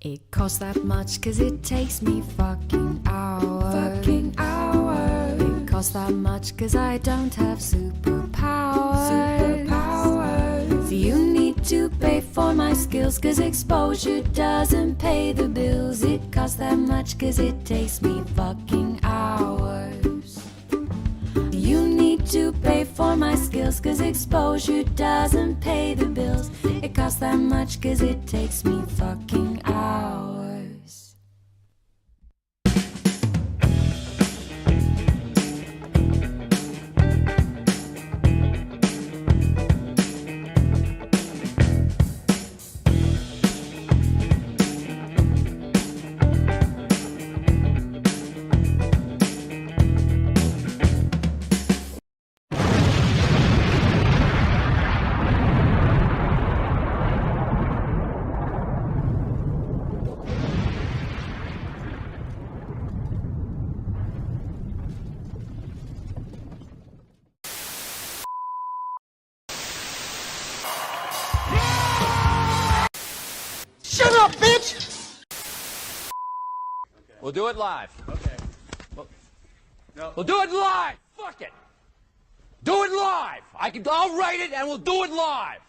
It costs that much cause it takes me fucking hours. It costs that much cause I don't have superpowers. So you need to pay for my skills cause exposure doesn't pay the bills. It costs that much cause it takes me fucking hours. You need to pay for my skills cause exposure doesn't pay the bills. It costs that much cause it takes me fucking hours. Shut up, bitch! We'll do it live. Okay. We'll do it live. Fuck it. Do it live. I'll write it and we'll do it live.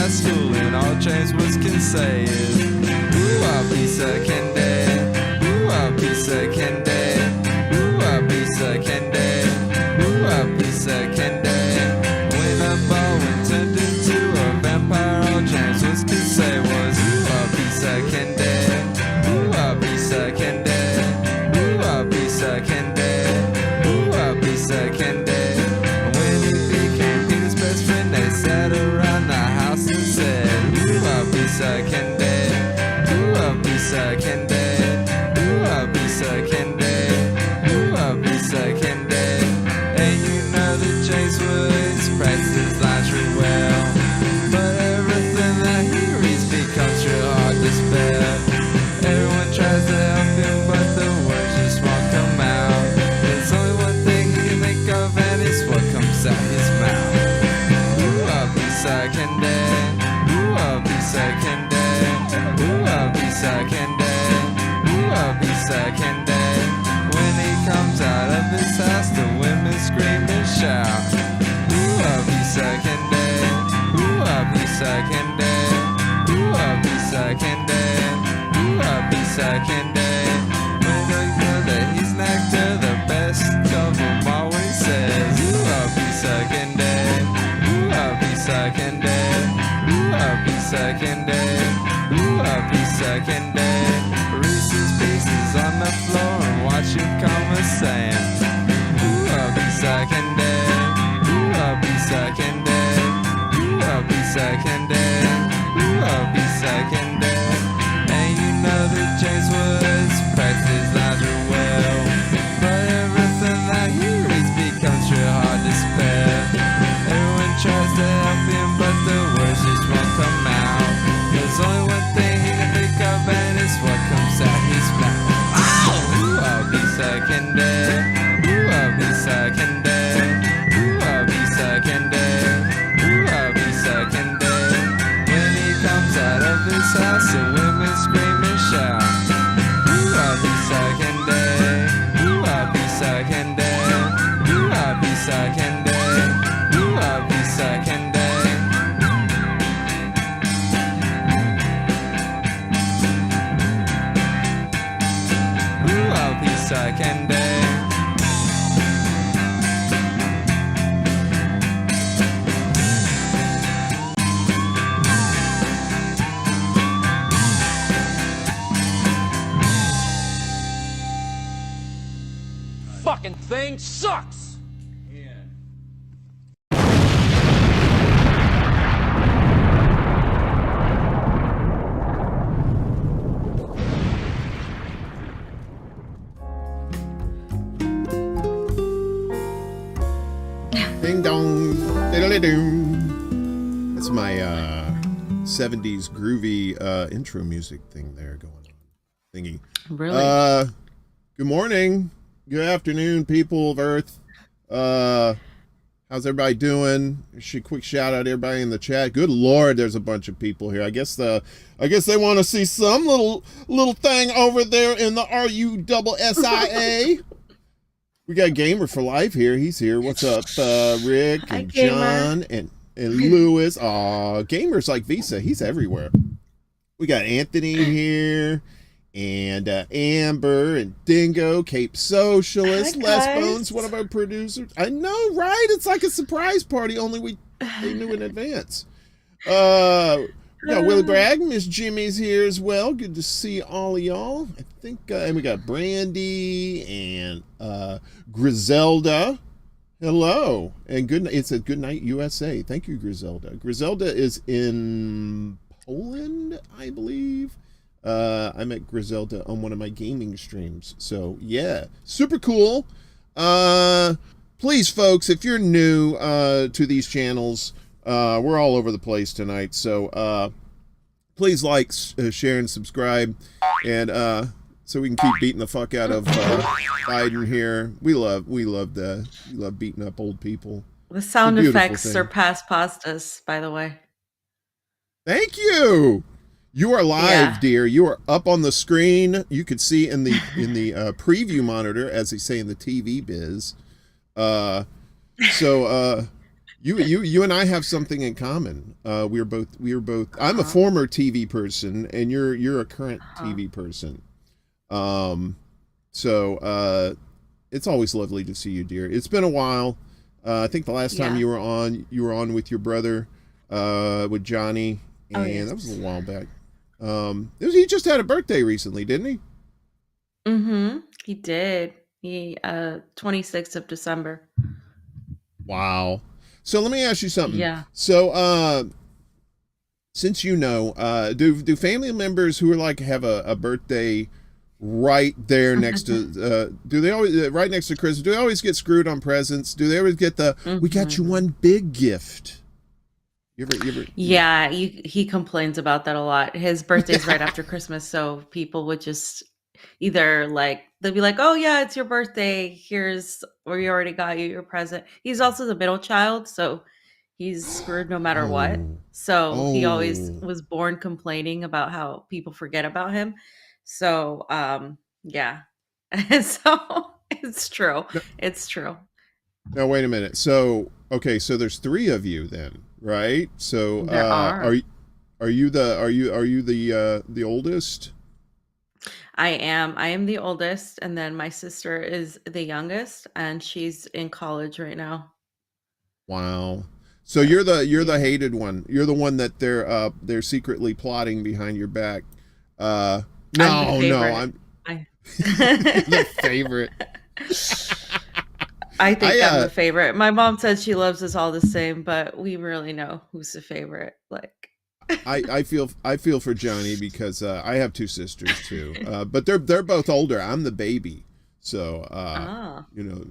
School and all James Woods can say is, ooh, I'll be second day. Ooh, I'll be second day. Ooh, I'll be second day. Ooh, I'll be second day. When a Bowen turned into a vampire, all James Woods could say was, ooh, I'll be second day. Ooh, I'll be second day. Ooh, I'll be second day. Ooh, I'll be second day. When he became Peter's best friend, they sat around the house and said, ooh, I'll be second day. Ooh, I'll be second day. Ooh, I'll be second day. Ooh, I'll be second day. And you know that James Woods practices lingerie well, but everything that he reads becomes real hard to spell. Everyone tries to help him, but the words just won't come out. There's only one thing he can think of, and it's what comes out his mouth. Ooh, I'll be second day. Ooh, I'll be second day. Ooh, I'll be second day. Ooh, I'll be second day. When he comes out of his house, the women scream and shout. Ooh, I'll be second day. Ooh, I'll be second day. Ooh, I'll be second day. Ooh, I'll be second day. When they know that he's an actor, the best of them always says, ooh, I'll be second day. Ooh, I'll be second day. Ooh, I'll be second day. Ooh, I'll be second day. Reese's Pieces on the floor and watch him come a saying, ooh, I'll be second day. Ooh, I'll be second day. Ooh, I'll be second day. Ooh, I'll be second day. And you know that James Woods practices lingerie well, but everything that he reads becomes real hard to spell. Everyone tries to help him, but the words just won't come out. There's only one thing he can think of, and it's what comes out his mouth. Ooh, I'll be second day. Ooh, I'll be second day. Ooh, I'll be second day. Ooh, I'll be second day. When he comes out of his house, the women scream and shout. Ooh, I'll be second day. Ooh, I'll be second day. Ooh, I'll be second day. Ooh, I'll be second day. Ooh, I'll be second day. Fucking thing sucks. Ding dong. Diddly-doo. That's my 70s groovy intro music thing there going on. Thingy. Really? Good morning. Good afternoon, people of Earth. How's everybody doing? Quick shout out to everybody in the chat. Good Lord, there's a bunch of people here. I guess they want to see some little thing over there in the RUSSIA. We got Gamer for Life here. He's here. What's up, Rick and John and Lewis? Aw, Gamer's like Visa. He's everywhere. We got Anthony here. And Amber and Dingo, Cape Socialist, Les Bones, one of our producers. I know, right? It's like a surprise party, only they knew in advance. We got Willie Bragg, Miss Jimmy's here as well. Good to see all of y'all. I think, and we got Brandy and Griselda. Hello, and it's a good night, USA. Thank you, Griselda. Griselda is in Poland, I believe. I met Griselda on one of my gaming streams. So yeah, super cool. Please, folks, if you're new to these channels, we're all over the place tonight. So please like, share, and subscribe, and so we can keep beating the fuck out of Biden here. We love beating up old people. The sound effects surpass pastas, by the way. Thank you. You are live, dear. You are up on the screen. You could see in the preview monitor, as they say in the TV biz. So you and I have something in common. We are both. I'm a former TV person, and you're a current TV person. So it's always lovely to see you, dear. It's been a while. I think the last time you were on with your brother, with Johnny, and that was a little while back. He just had a birthday recently, didn't he? Mm-hmm. He did. He 26th of December. Wow. So let me ask you something. Yeah. So since you know, do family members who are like have a birthday right there next to do they always right next to Christmas? Do they always get screwed on presents? Do they always get the we got you one big gift? You ever, yeah, he complains about that a lot. His birthday's right after Christmas, so people would just either they'll be like, "Oh yeah, it's your birthday. Here's or we already got you your present." He's also the middle child, so he's screwed no matter what. So he always was born complaining about how people forget about him. So yeah, so it's true. It's true. Now wait a minute. So okay, so there's three of you then. Right. So there are you the oldest? I am the oldest, and then my sister is the youngest, and she's in college right now. Wow. So you're the hated one. You're the one that they're secretly plotting behind your back. I'm the favorite. I think I'm the favorite. My mom said she loves us all the same, but we really know who's the favorite. I feel for Johnny because I have two sisters too, but they're both older. I'm the baby, so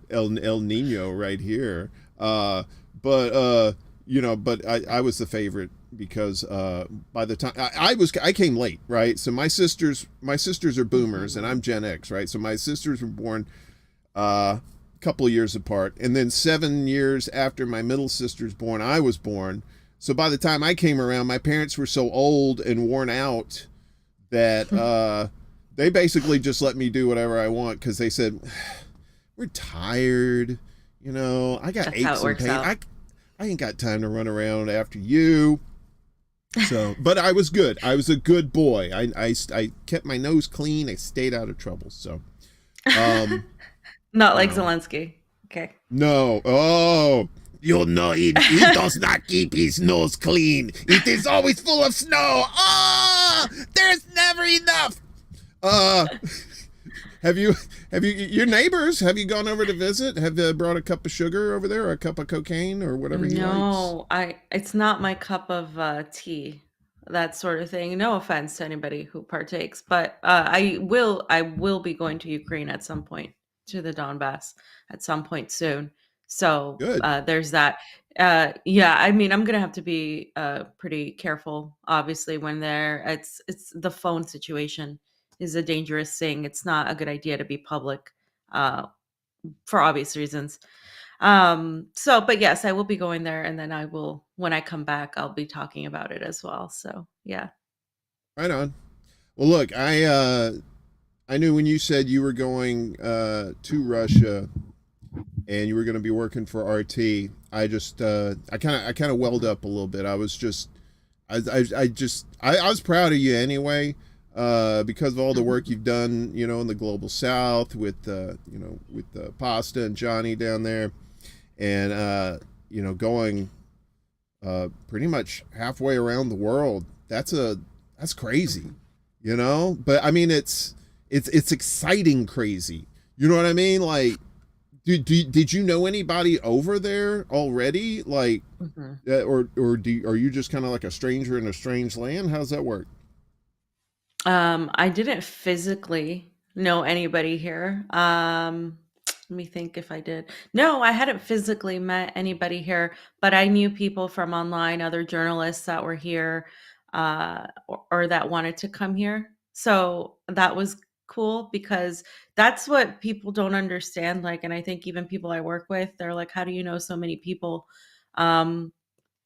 El Nino right here. But I was the favorite because by the time I came late, right? So my sisters are boomers and I'm Gen X, right? So my sisters were born couple of years apart, and then 7 years after my middle sister's born, I was born. So by the time I came around, my parents were so old and worn out that they basically just let me do whatever I want because they said, we're tired, I got aches and pains. I ain't got time to run around after you. So but I was good. I was a good boy. I kept my nose clean. I stayed out of trouble. So not like Zelensky. Okay. No. Oh, he does not keep his nose clean. It is always full of snow. Oh, there's never enough. Have you your neighbors? Have you gone over to visit? Have they brought a cup of sugar over there, or a cup of cocaine, or whatever? No, it's not my cup of tea. That sort of thing. No offense to anybody who partakes, but I will be going to Ukraine at some point, to the Donbass at some point soon. So Good. there's that. Yeah, I mean, I'm gonna have to be pretty careful, obviously, when there. It's the phone situation is a dangerous thing. It's not a good idea to be public uh, for obvious reasons. So, but yes, I will be going there, and then I will, when I come back, I'll be talking about it as well. So, yeah. Right on. Well, look, I knew when you said you were going to Russia and you were going to be working for RT. I kind of welled up a little bit. I was just I was proud of you anyway, because of all the work you've done, in the global South with with Pasta and Johnny down there, and going pretty much halfway around the world. That's crazy, But I mean, it's exciting crazy. You know what I mean? Like, did you know anybody over there already? Like, Mhm. are you just kind of like a stranger in a strange land? How's that work? I didn't physically know anybody here. Let me think if I did. No, I hadn't physically met anybody here, but I knew people from online, other journalists that were here, or that wanted to come here. So that was cool because that's what people don't understand. Like, and I think even people I work with, they're like, "How do you know so many people?" Um,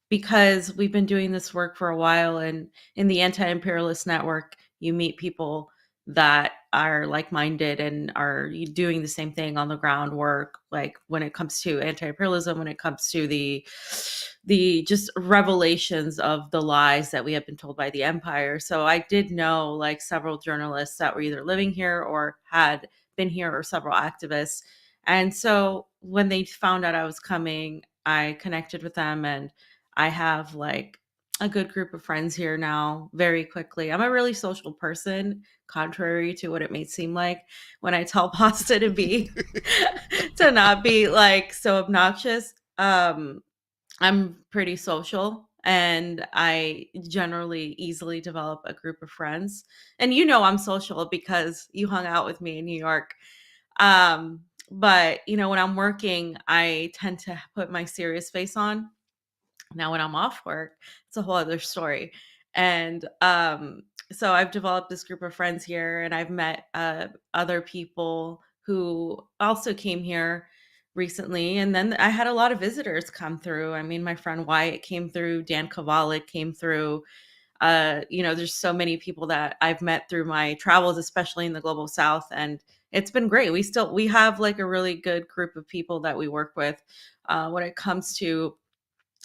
because we've been doing this work for a while, and in the anti-imperialist network you meet people that are like-minded and are doing the same thing on the ground work, like when it comes to anti-imperialism, when it comes to the just revelations of the lies that we have been told by the empire. So I did know like several journalists that were either living here or had been here, or several activists. And so when they found out I was coming, I connected with them, and I have like a good group of friends here now very quickly. I'm a really social person, contrary to what it may seem like when I tell Pasta to be to not be like so obnoxious. I'm pretty social, and I generally easily develop a group of friends. And I'm social because you hung out with me in New York. But when I'm working, I tend to put my serious face on. Now, when I'm off work, it's a whole other story. And so I've developed this group of friends here, and I've met other people who also came here recently. And then I had a lot of visitors come through. I mean, my friend Wyatt came through, Dan Kovalik came through. There's so many people that I've met through my travels, especially in the global South. And it's been great. We have like a really good group of people that we work with when it comes to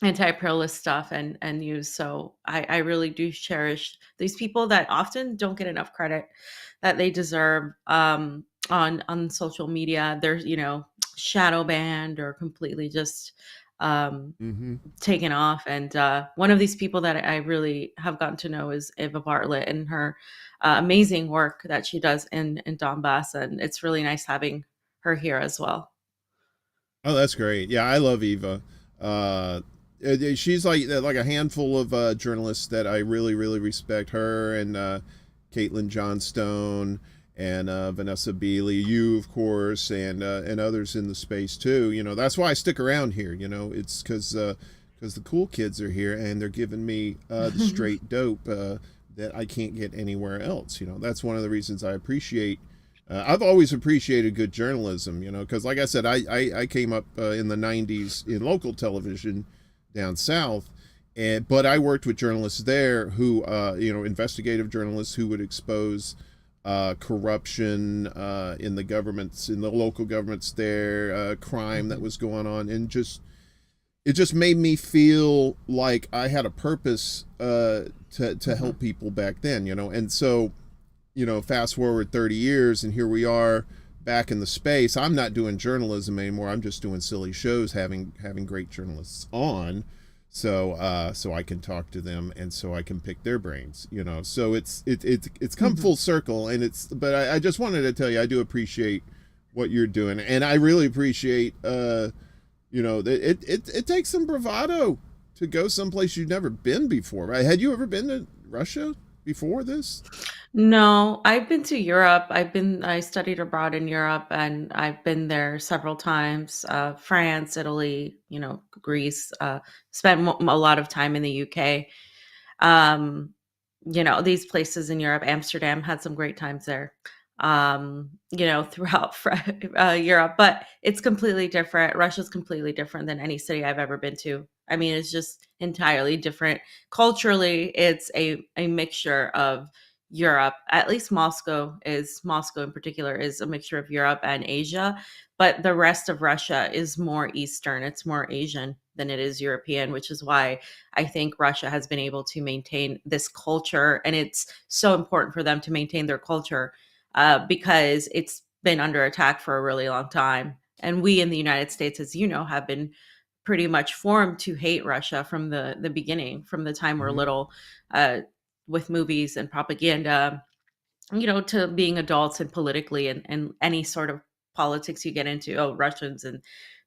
anti-imperialist stuff and news. So I really do cherish these people that often don't get enough credit that they deserve on social media. They're shadow banned or completely just Mm-hmm. taken off. And one of these people that I really have gotten to know is Eva Bartlett, and her amazing work that she does in Donbass. And it's really nice having her here as well. Oh, that's great. Yeah, I love Eva. She's like a handful of journalists that I really, really respect. Her and Caitlin Johnstone and Vanessa Beeley, you of course, and others in the space too. That's why I stick around here. It's because the cool kids are here and they're giving me the straight dope that I can't get anywhere else. That's one of the reasons I appreciate. I've always appreciated good journalism, because like I said, I came up in the 90s in local television down south, but I worked with journalists there who, investigative journalists who would expose corruption in the local governments there, crime that was going on, and it just made me feel like I had a purpose to help people back then, and so. Fast forward 30 years and here we are back in the space. I'm not doing journalism anymore. I'm just doing silly shows, having great journalists on, so I can talk to them and so I can pick their brains. So it's come full circle, and but I just wanted to tell you I do appreciate what you're doing, and I really appreciate it takes some bravado to go someplace you've never been before, right? Had you ever been to Russia? before this? No, I've been to Europe. I studied abroad in Europe and I've been there several times. France, Italy, Greece, spent a lot of time in the UK. Um, these places in Europe, Amsterdam, had some great times there. Throughout Europe, but it's completely different. Russia's completely different than any city I've ever been to. I mean, it's just entirely different. Culturally, it's a mixture of Europe. At least Moscow in particular is a mixture of Europe and Asia, but the rest of Russia is more Eastern. It's more Asian than it is European, which is why I think Russia has been able to maintain this culture. And it's so important for them to maintain their culture because it's been under attack for a really long time. And we in the United States, as you know, have been pretty much formed to hate Russia from the beginning, from the time we're Hmm. little, uh, with movies and propaganda, to being adults and politically and any sort of politics you get into. Oh, Russians and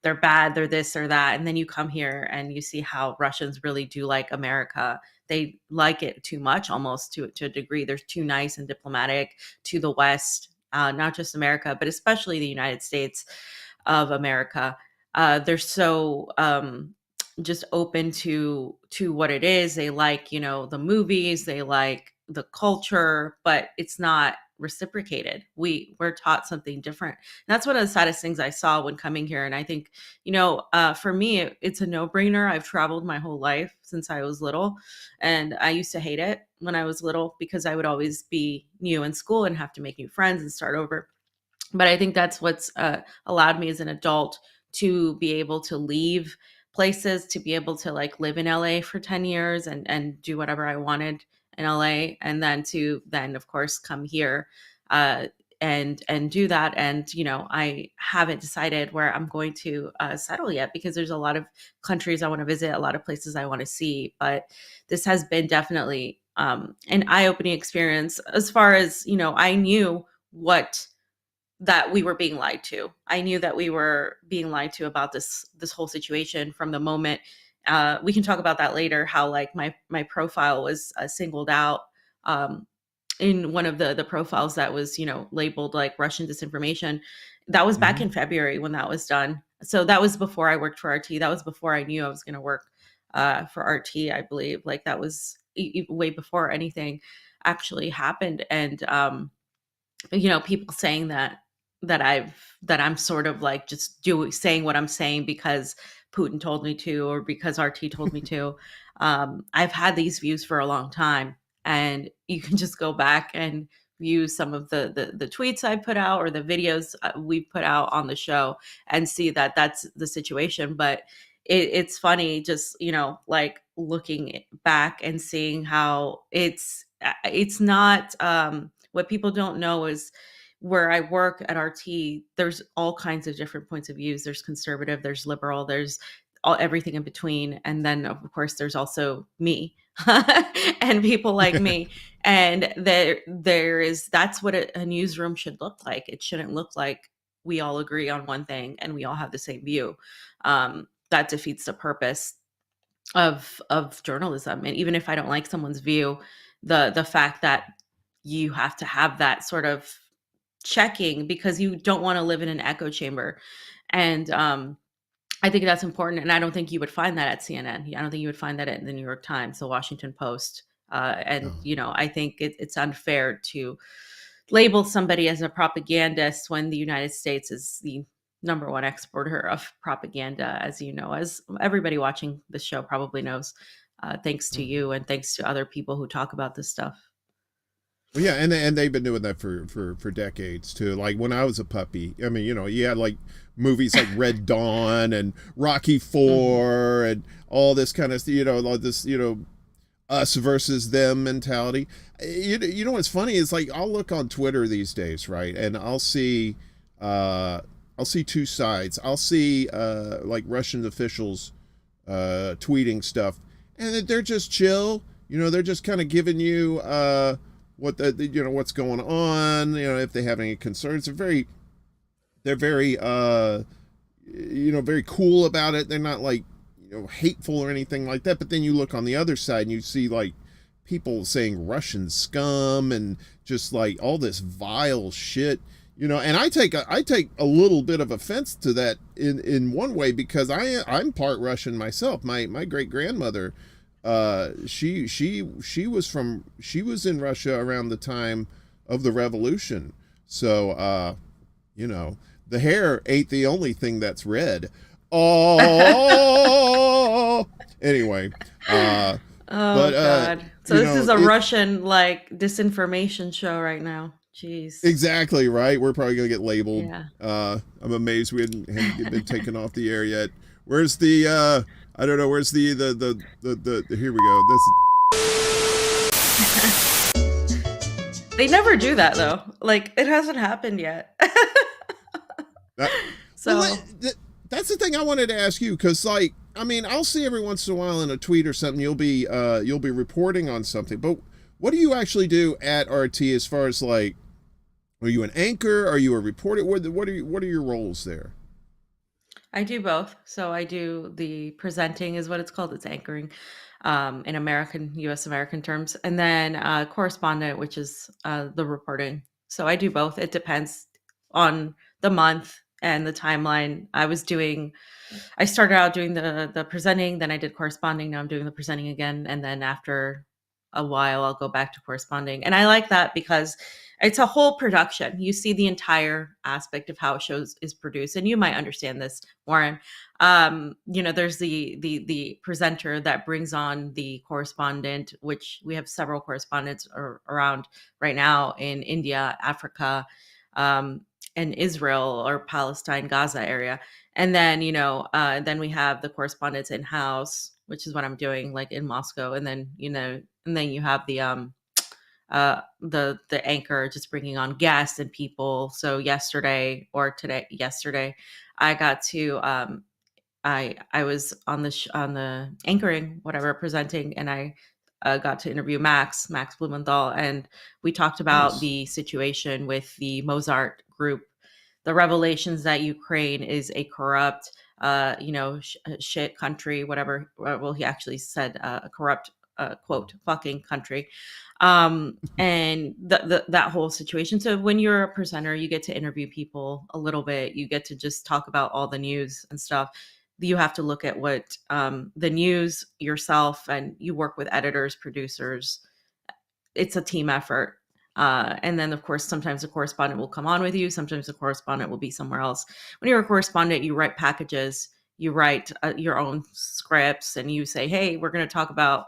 they're bad, they're this or that. And then you come here and you see how Russians really do like America. They like it too much, almost to a degree. They're too nice and diplomatic to the West, not just America, but especially the United States of America. They're so just open to what it is. They like, the movies, they like the culture, but it's not reciprocated. We're taught something different. And that's one of the saddest things I saw when coming here. And I think, for me, it's a no-brainer. I've traveled my whole life since I was little, and I used to hate it when I was little because I would always be new in school and have to make new friends and start over. But I think that's what's allowed me as an adult to be able to leave places, to be able to like live in LA for 10 years and do whatever I wanted in LA, and then of course come here uh and do that. And I haven't decided where I'm going to settle yet, because there's a lot of countries I want to visit, a lot of places I want to see. But this has been definitely an eye-opening experience. As far as I knew what that we were being lied to. I knew that we were being lied to about this whole situation from the moment. We can talk about that later. How like my profile was singled out um, in one of the profiles that was labeled like Russian disinformation. That was back Hmm. in February when that was done. So that was before I worked for RT. That was before I knew I was going to work for RT. I believe like that was way before anything actually happened. And people saying that I'm sort of like just doing saying what I'm saying because Putin told me to, or because RT told me to. I've had these views for a long time, and you can just go back and view some of the tweets I put out or the videos we put out on the show and see that that's the situation. But it's funny just like looking back and seeing how it's not what people don't know is where I work at RT, there's all kinds of different points of views. There's conservative, there's liberal, there's everything in between. And then of course there's also me and people like me. And that's what a newsroom should look like. It shouldn't look like we all agree on one thing and we all have the same view. That defeats the purpose of journalism. And even if I don't like someone's view, the fact that you have to have that sort of checking, because you don't want to live in an echo chamber. And I think that's important. And I don't think you would find that at CNN. I don't think you would find that at the New York Times, the Washington Post. And Oh. I think it's unfair to label somebody as a propagandist when the United States is the number one exporter of propaganda, as as everybody watching the show probably knows, thanks to Mhm. you and thanks to other people who talk about this stuff. Well, yeah, and they've been doing that for decades too. Like when I was a puppy, I mean, you had like movies like Red Dawn and Rocky Mhm. Four and all this kind of all this us versus them mentality. You know what's funny is like I'll look on Twitter these days, right, and uh I'll see two sides. I'll see like Russian officials tweeting stuff, and they're just chill. They're just kind of giving you what what's going on. If they have any concerns, they're very very cool about it. They're not like hateful or anything like that. But then you look on the other side and you see like people saying Russian scum and just like all this vile shit, and I take a little bit of offense to that in one way, because I'm part Russian myself. My great grandmother, she was in Russia around the time of the revolution. So the hair ain't the only thing that's red. Oh, anyway, Oh but God. So this is a Russian like disinformation show right now. Jeez. exactly right. We're probably gonna get labeled. Yeah. I'm amazed we hadn't been taken off the air yet. Where's the I don't know. Where's the here we go. They never do that though. Like it hasn't happened yet. So Well, that's the thing I wanted to ask you, because like, I mean, I'll see every once in a while in a tweet or something you'll be reporting on something, but what do you actually do at RT as far as like, are you an anchor? Are you a reporter? What are your roles there? I do both. So I do the presenting is what it's called. It's anchoring in US American terms. And then correspondent, which is the reporting. So I do both. It depends on the month and the timeline. I started out doing the presenting, then I did corresponding. Now I'm doing the presenting again. And then after a while, I'll go back to corresponding. And I like that because it's a whole production. You see the entire aspect of how a show is produced. And you might understand this, Warren. There's the presenter that brings on the correspondent, which we have several correspondents around right now in India, Africa, and Israel or Palestine, Gaza area. And then, then we have the correspondents in house, which is what I'm doing, like in Moscow. And then, and then you have the anchor just bringing on guests and people. So yesterday, I got to I was on the anchoring, whatever, presenting, and I got to interview Max Blumenthal, and we talked about Nice. the situation with the Mozart group, the revelations that Ukraine is a corrupt, shit country, whatever. Well, he actually said a corrupt, quote, fucking country. And that whole situation. So when you're a presenter, you get to interview people a little bit. You get to just talk about all the news and stuff. You have to look at what the news yourself, and you work with editors, producers. It's a team effort. And then, of course, sometimes the correspondent will come on with you. Sometimes the correspondent will be somewhere else. When you're a correspondent, you write packages, you write your own scripts, and you say, hey, we're going to talk about,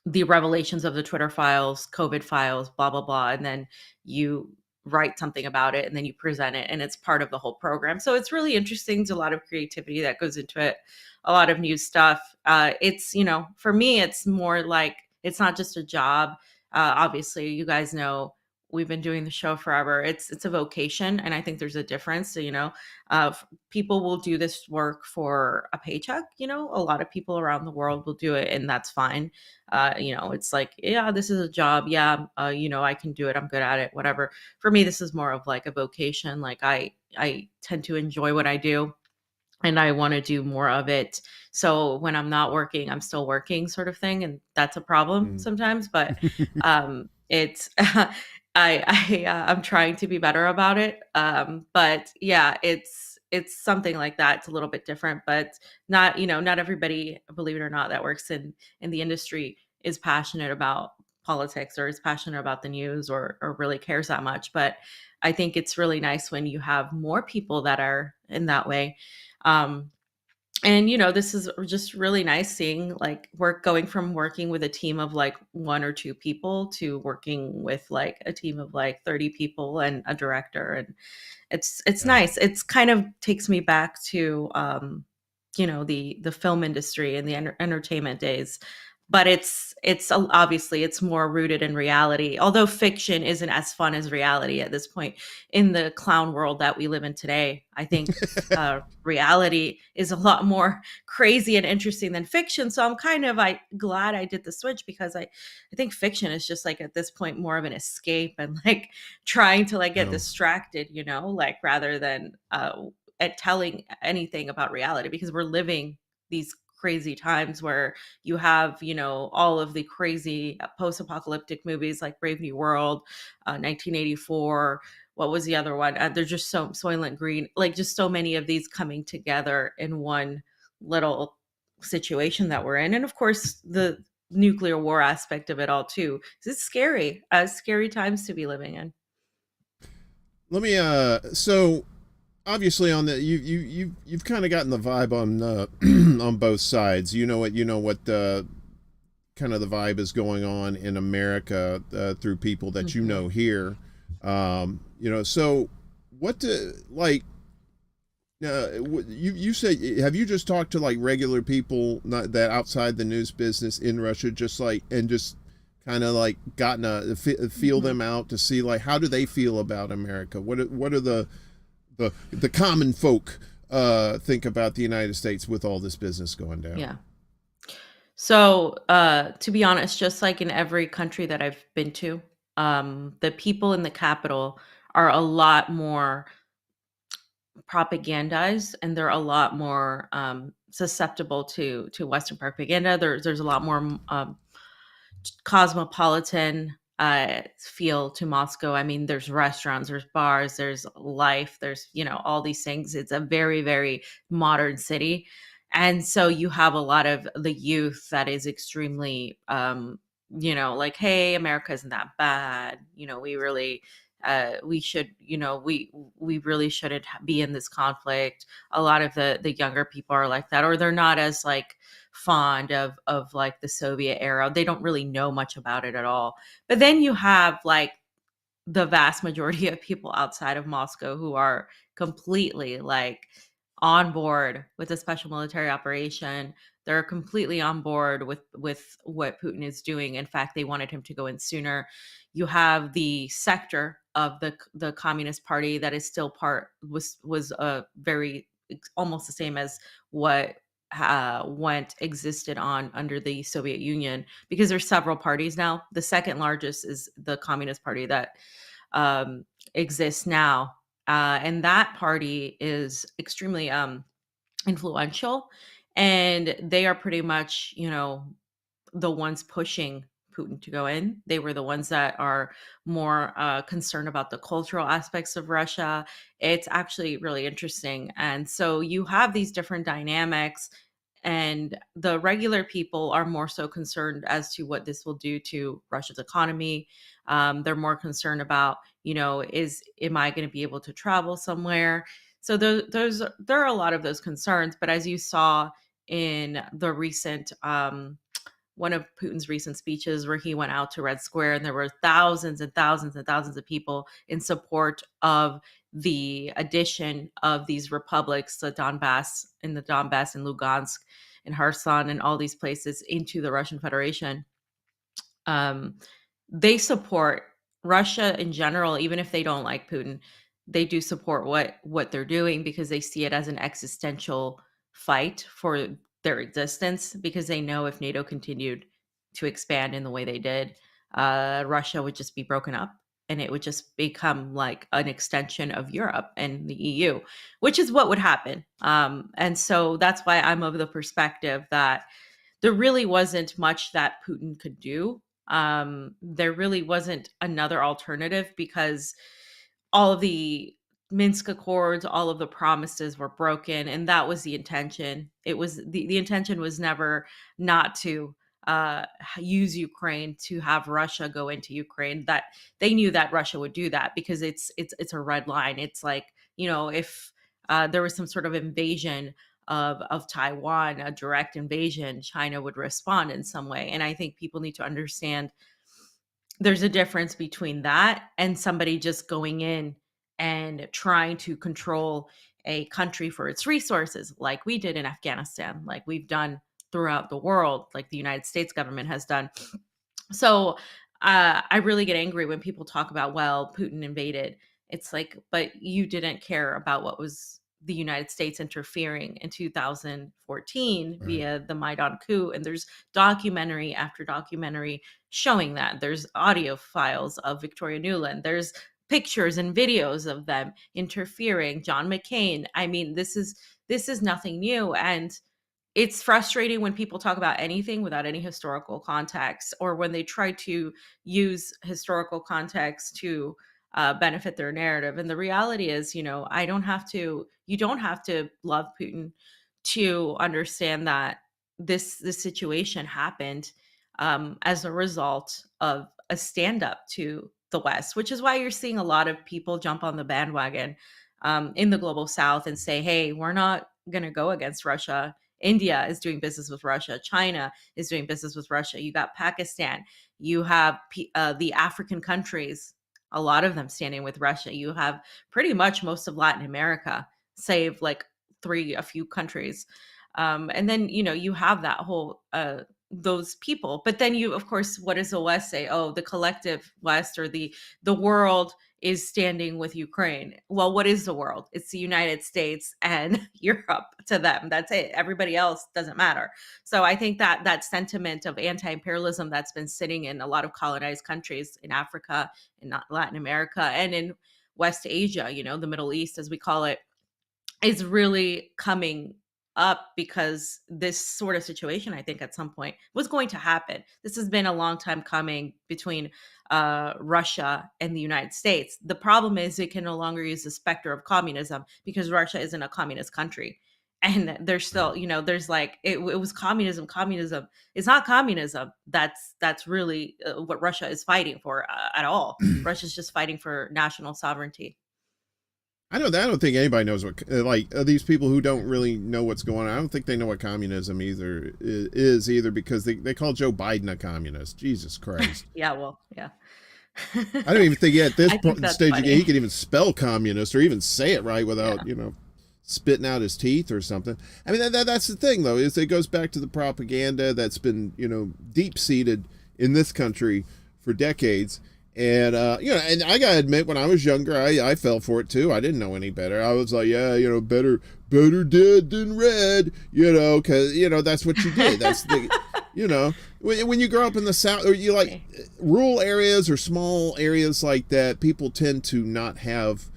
the revelations of the Twitter files, COVID files, blah, blah, blah. And then you write something about it and then you present it, and it's part of the whole program. So it's really interesting. There's a lot of creativity that goes into it, a lot of new stuff. It's, for me, it's more like, it's not just a job. Obviously, you guys know we've been doing the show forever. It's a vocation, and I think there's a difference. So, people will do this work for a paycheck. A lot of people around the world will do it, and that's fine. It's like, yeah, this is a job. Yeah, I can do it. I'm good at it. Whatever. For me, this is more of like a vocation. Like I tend to enjoy what I do, and I want to do more of it. So when I'm not working, I'm still working, sort of thing, and that's a problem sometimes. But it's I'm trying to be better about it. But yeah, it's something like that. It's a little bit different, but not everybody, believe it or not, that works in the industry is passionate about politics or is passionate about the news or really cares that much. But I think it's really nice when you have more people that are in that way. And this is just really nice seeing like going from working with a team of like 1 or 2 people to working with like a team of like 30 people and a director. And it's nice. It's kind of takes me back to the film industry and the entertainment days. But it's obviously it's more rooted in reality, although fiction isn't as fun as reality at this point in the clown world that we live in today. I think reality is a lot more crazy and interesting than fiction. So I'm kind of glad I did the switch, because I think fiction is just like at this point more of an escape and like trying to like get distracted, like rather than at telling anything about reality, because we're living these crazy times where you have, all of the crazy post-apocalyptic movies like Brave New World, 1984. What was the other one? There's just Soylent Green, like just so many of these coming together in one little situation that we're in. And of course, the nuclear war aspect of it all too. It's scary times to be living in. Let me so obviously on the you've kind of gotten the vibe on on both sides. You know what kind of the vibe is going on in America through people that you know here. So what do like you say, have you just talked to like regular people not that outside the news business in Russia, just like, and just kind of like gotten feel them out to see like how do they feel about America? What are the common folk think about the United States with all this business going down? Yeah. So, to be honest, just like in every country that I've been to, the people in the capital are a lot more propagandized, and they're a lot more susceptible to Western propaganda. There's a lot more cosmopolitan feel to Moscow. I mean, there's restaurants, there's bars, there's life, there's, all these things. It's a very, very modern city. And so you have a lot of the youth that is extremely, like, hey, America isn't that bad. We really, we should, we really shouldn't be in this conflict. A lot of the younger people are like that, or they're not as like fond of like the Soviet era. They don't really know much about it at all. But then you have like the vast majority of people outside of Moscow who are completely like on board with a special military operation. They're completely on board with what Putin is doing. In fact, they wanted him to go in sooner. You have the sector of the Communist Party that is still was very almost the same as what existed on under the Soviet Union, because there's several parties now. The second largest is the Communist Party that exists now, and that party is extremely influential, and they are pretty much the ones pushing Putin to go in. They were the ones that are more concerned about the cultural aspects of Russia. It's actually really interesting. And so you have these different dynamics, and the regular people are more so concerned as to what this will do to Russia's economy. They're more concerned about, am I going to be able to travel somewhere? So there are a lot of those concerns. But as you saw in the recent one of Putin's recent speeches, where he went out to Red Square and there were thousands and thousands and thousands of people in support of the addition of these republics, the Donbass and Lugansk and Kherson and all these places into the Russian Federation. They support Russia in general, even if they don't like Putin. They do support what they're doing, because they see it as an existential fight for their existence, because they know if NATO continued to expand in the way they did, Russia would just be broken up, and it would just become like an extension of Europe and the EU, which is what would happen. And so that's why I'm of the perspective that there really wasn't much that Putin could do. There really wasn't another alternative, because all of the Minsk Accords, all of the promises were broken, and that was the intention. It was the intention was never not to use Ukraine to have Russia go into Ukraine. That they knew that Russia would do that, because it's a red line. It's like, if there was some sort of invasion of Taiwan, a direct invasion, China would respond in some way. And I think people need to understand there's a difference between that and somebody just going in and trying to control a country for its resources, like we did in Afghanistan, like we've done throughout the world, like the United States government has done. So I really get angry when people talk about, well, Putin invaded. It's like, but you didn't care about what was the United States interfering in 2014 via the Maidan coup. And there's documentary after documentary showing that. There's audio files of Victoria Nuland. There's pictures and videos of them interfering. John McCain. I mean, this is nothing new. And it's frustrating when people talk about anything without any historical context, or when they try to use historical context to benefit their narrative. And the reality is, you don't have to love Putin to understand that this situation happened as a result of a stand up to the West, which is why you're seeing a lot of people jump on the bandwagon in the global South and say, hey, we're not going to go against Russia. India is doing business with Russia. China is doing business with Russia. You got Pakistan. You have the African countries, a lot of them standing with Russia. You have pretty much most of Latin America, save like a few countries. And then, you have that whole, those people. But then of course, what does the West say? Oh, the collective West, or the world is standing with Ukraine. Well, what is the world? It's the United States and Europe to them. That's it. Everybody else doesn't matter. So I think that sentiment of anti-imperialism that's been sitting in a lot of colonized countries in Africa, in Latin America, and in West Asia, the Middle East, as we call it, is really coming up, because this sort of situation, I think, at some point was going to happen. This has been a long time coming between Russia and the United States. The problem is it can no longer use the specter of communism, because Russia isn't a communist country. And there's still, there's like, it was communism. Communism is not communism. That's really what Russia is fighting for at all. Russia's just fighting for national sovereignty. I don't think anybody knows what, these people who don't really know what's going on. I don't think they know what communism is either, because they call Joe Biden a communist. Jesus Christ. Yeah, well, yeah. I don't even think at this stage funny. he could even spell communist or even say it right without, spitting out his teeth or something. I mean, that's the thing, though, is it goes back to the propaganda that's been, deep seated in this country for decades. And, and I gotta admit, when I was younger, I fell for it too. I didn't know any better. I was like, yeah, better dead than red, cause, that's what you did. That's the, when you grow up in the South, or you like rural areas or small areas like that, people tend to not have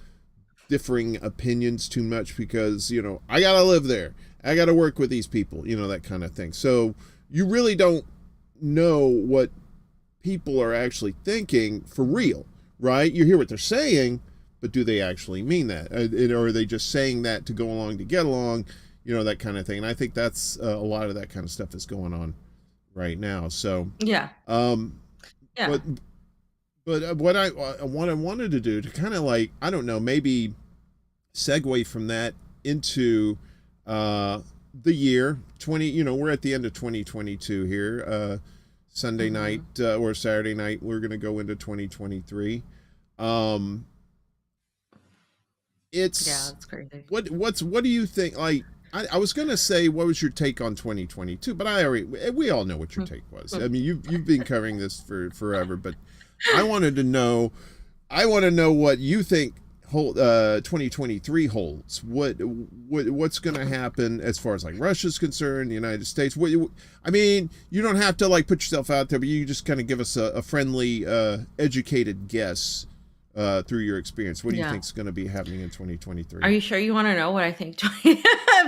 differing opinions too much, because, I gotta live there. I gotta work with these people, that kind of thing. So you really don't know what people are actually thinking for real, right? You hear what they're saying, but do they actually mean that? Or are they just saying that to go along to get along, that kind of thing? And I think that's a lot of that kind of stuff that's going on right now. So yeah. But what I wanted to do to kind of like, I don't know, maybe segue from that into the year 20, we're at the end of 2022 here. Sunday night or Saturday night, we're going to go into 2023. It's crazy. What do you think? Like, I was going to say, what was your take on 2022? But we all know what your take was. I mean, you've been covering this for forever, but I want to know what you think 2023 holds. What's going to happen as far as like Russia's concerned, the United States? I mean, you don't have to like put yourself out there, but you just kind of give us a friendly, educated guess through your experience. What do you think is going to be happening in 2023? Are you sure you want to know what I think?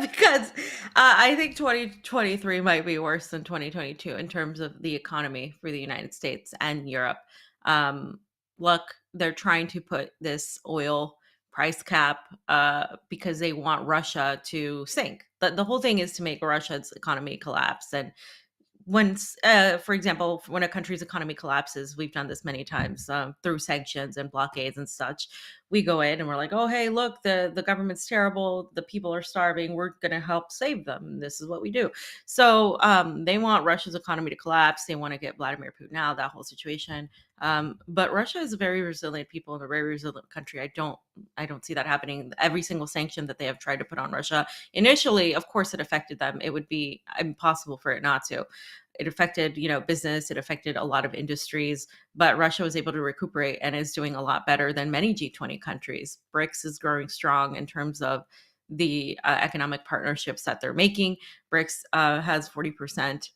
Because I think 2023 might be worse than 2022 in terms of the economy for the United States and Europe. Look, they're trying to put this oil price cap because they want Russia to sink. The whole thing is to make Russia's economy collapse. And for example, when a country's economy collapses, we've done this many times through sanctions and blockades and such. We go in and we're like, oh, hey, look, the government's terrible. The people are starving. We're going to help save them. This is what we do. So they want Russia's economy to collapse. They want to get Vladimir Putin out, that whole situation. But Russia is a very resilient people and a very resilient country. I don't see that happening. Every single sanction that they have tried to put on Russia, initially, of course, it affected them. It would be impossible for it not to. It affected, business. It affected a lot of industries, but Russia was able to recuperate and is doing a lot better than many G20 countries. BRICS is growing strong in terms of the economic partnerships that they're making. BRICS has 40%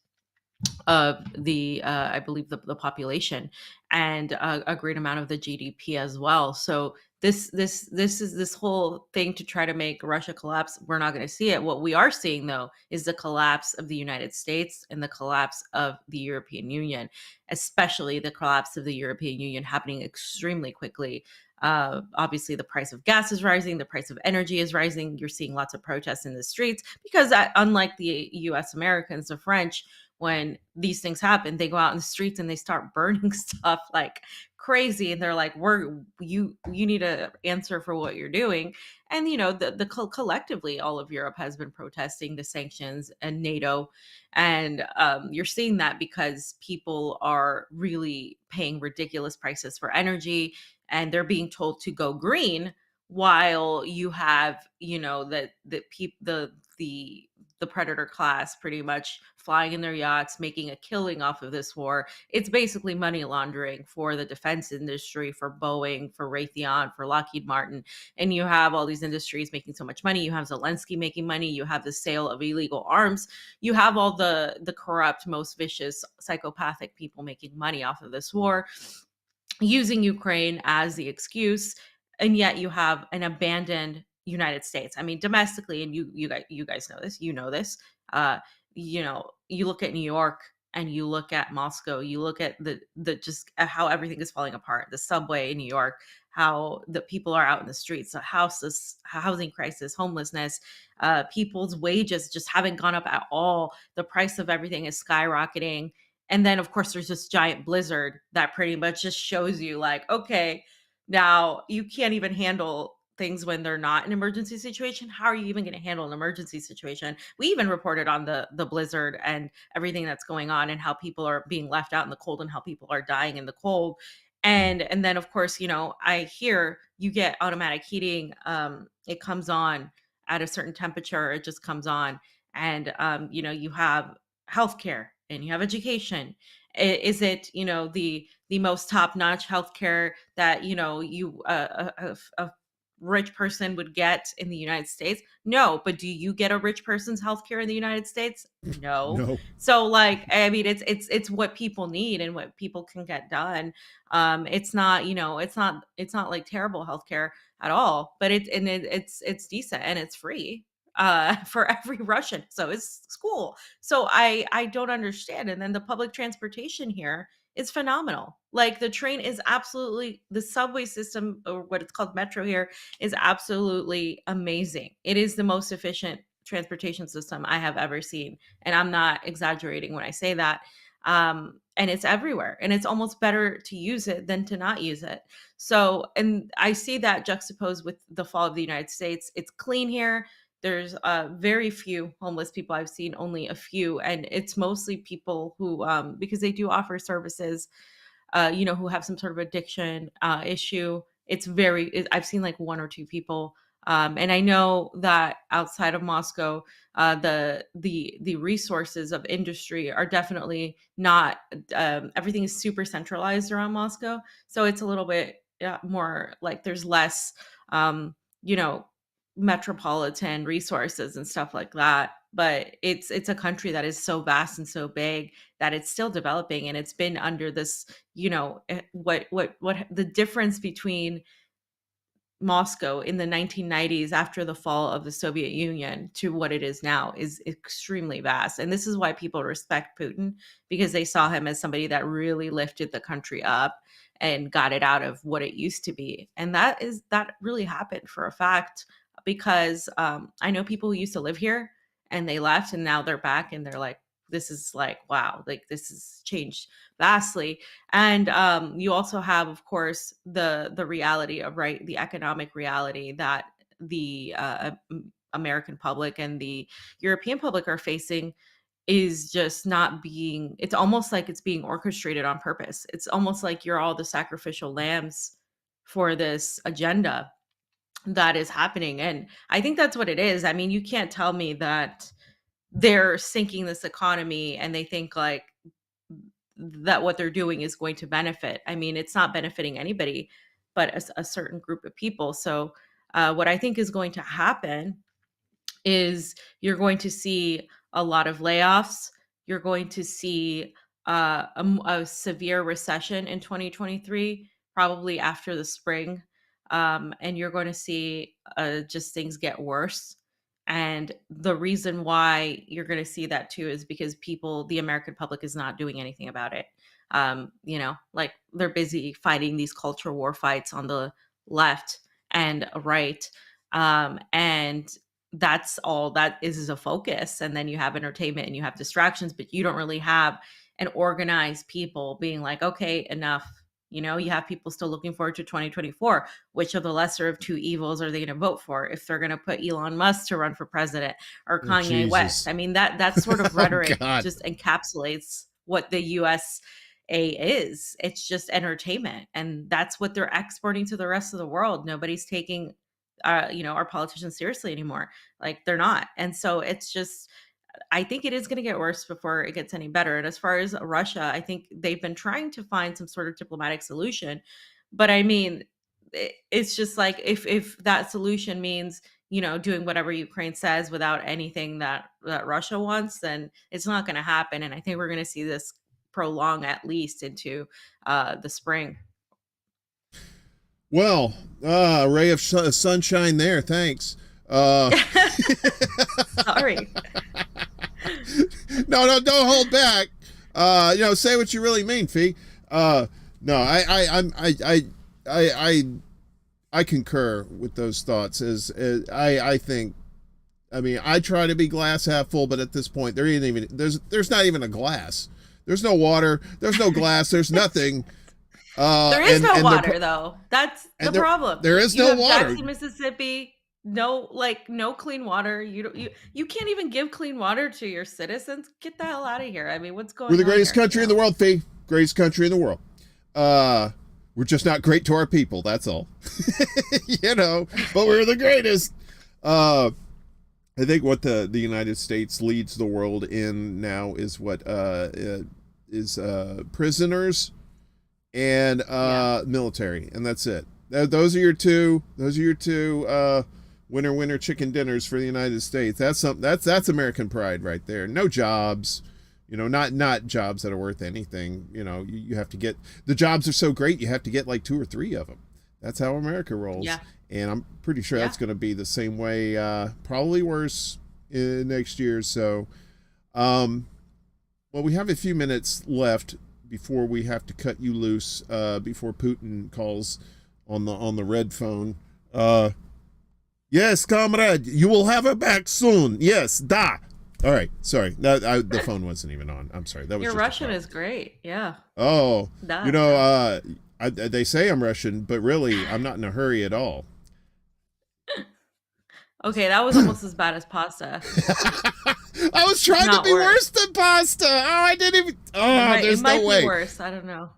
of the I believe the population, and a great amount of the GDP as well. So this is this whole thing to try to make Russia collapse. We're not going to see it. What we are seeing though is the collapse of the United States and the collapse of the European Union, especially the collapse of the European Union happening extremely quickly. Obviously, the price of gas is rising, the price of energy is rising. You're seeing lots of protests in the streets because, unlike the U.S. Americans, the French, when these things happen, they go out in the streets and they start burning stuff like crazy. And they're like, you need to answer for what you're doing. And, collectively, all of Europe has been protesting the sanctions and NATO. And you're seeing that because people are really paying ridiculous prices for energy, and they're being told to go green, while you have, the predator class pretty much flying in their yachts, making a killing off of this war. It's basically money laundering for the defense industry, for Boeing, for Raytheon, for Lockheed Martin. And you have all these industries making so much money. You have Zelensky making money. You have the sale of illegal arms. You have all the corrupt, most vicious, psychopathic people making money off of this war, using Ukraine as the excuse. And yet you have an abandoned United States. I mean, domestically, and you guys know this, uh, you look at New York and you look at Moscow, you look at the just how everything is falling apart, the subway in New York, how the people are out in the streets, the houses, housing crisis, homelessness, people's wages just haven't gone up at all. The price of everything is skyrocketing. And then, of course, there's this giant blizzard that pretty much just shows you, like, okay, now you can't even handle things when they're not an emergency situation. How are you even going to handle an emergency situation? We even reported on the blizzard and everything that's going on, and how people are being left out in the cold, and how people are dying in the cold. And then, of course, I hear you get automatic heating. It comes on at a certain temperature. It just comes on. And you have healthcare and you have education. Is it, the most top notch healthcare that, a rich person would get in the United States? No. But do you get a rich person's healthcare in the United States? No. No. So, like, I mean, it's what people need and what people can get done. It's not, it's not like terrible healthcare at all, but it's decent and it's free for every Russian. So it's school. So I don't understand. And then the public transportation here is phenomenal. Like, the train is absolutely, the subway system, or what it's called metro here, is absolutely amazing. It is the most efficient transportation system I have ever seen. And I'm not exaggerating when I say that. And it's everywhere. And it's almost better to use it than to not use it. So, and I see that juxtaposed with the fall of the United States. It's clean here. There's very few homeless people. I've seen only a few. And it's mostly people who, because they do offer services, who have some sort of addiction issue. I've seen like one or two people. And I know that outside of Moscow, the resources of industry are definitely not, everything is super centralized around Moscow. So it's a little bit more like there's less, you know, metropolitan resources and stuff like that. But it's a country that is so vast and so big that it's still developing, and it's been under this, what the difference between Moscow in the 1990s after the fall of the Soviet Union to what it is now is extremely vast. And this is why people respect Putin, because they saw him as somebody that really lifted the country up and got it out of what it used to be. And that really happened for a fact, because I know people who used to live here and they left and now they're back and they're like, this is like, wow, like this has changed vastly. And you also have, of course, the reality of, right, the economic reality that the American public and the European public are facing is just not being, it's almost like it's being orchestrated on purpose. It's almost like you're all the sacrificial lambs for this agenda that is happening. And I think that's what it is. I mean, you can't tell me that they're sinking this economy and they think like that what they're doing is going to benefit. I mean, it's not benefiting anybody but a certain group of people. So what I think is going to happen is you're going to see a lot of layoffs. you're going to see a severe recession in 2023, probably after the spring. And you're going to see just things get worse. And the reason why you're going to see that too is because the American public is not doing anything about it. Like they're busy fighting these culture war fights on the left and right. And that's all that is a focus. And then you have entertainment and you have distractions, but you don't really have an organized people being like, okay, enough. You have people still looking forward to 2024. Which of the lesser of two evils are they going to vote for? If they're going to put Elon Musk to run for president or Oh, Kanye West? Jesus. I mean, that sort of Oh, rhetoric God. just encapsulates what the USA is. It's just entertainment, and that's what they're exporting to the rest of the world. Nobody's taking, our politicians seriously anymore. Like they're not, and so it's just. I think it is going to get worse before it gets any better. And as far as Russia, I think they've been trying to find some sort of diplomatic solution. But I mean, it's just like if that solution means, doing whatever Ukraine says without anything that Russia wants, then it's not going to happen. And I think we're going to see this prolong at least into the spring. Well, a ray of sunshine there. Thanks. Sorry. No, don't hold back. Say what you really mean, Fee. No, I concur with those thoughts. I think, I try to be glass half full, but at this point, there's not even a glass. There's no water. There's no glass. There's nothing. There is no water, though. That's the problem. There is no water. Jackson, Mississippi. No clean water. You can't even give clean water to your citizens. Get the hell out of here. I mean, what's going on? We're the greatest here? country in the world, Fee. Greatest country in the world. We're just not great to our people. That's all. But we're the greatest. I think what the United States leads the world in now is what is prisoners and military, and that's it. Those are your two. Winner chicken dinners for the United States. That's American pride right there. No jobs, not jobs that are worth anything. You have to get, the jobs are so great you have to get like 2 or 3 of them. That's how America rolls. Yeah. And I'm pretty sure that's going to be the same way, probably worse next year. So, well, we have a few minutes left before we have to cut you loose, before Putin calls on the red phone. Yes, comrade, you will have her back soon. Yes, da. All right, sorry. The phone wasn't even on. I'm sorry. That was Your just Russian is great. Yeah. Oh, Da. they say I'm Russian, but really, I'm not in a hurry at all. Okay, that was almost as bad as pasta. I was trying to be worse than pasta. Oh, I didn't even. Oh, there's no way. It might be worse. I don't know.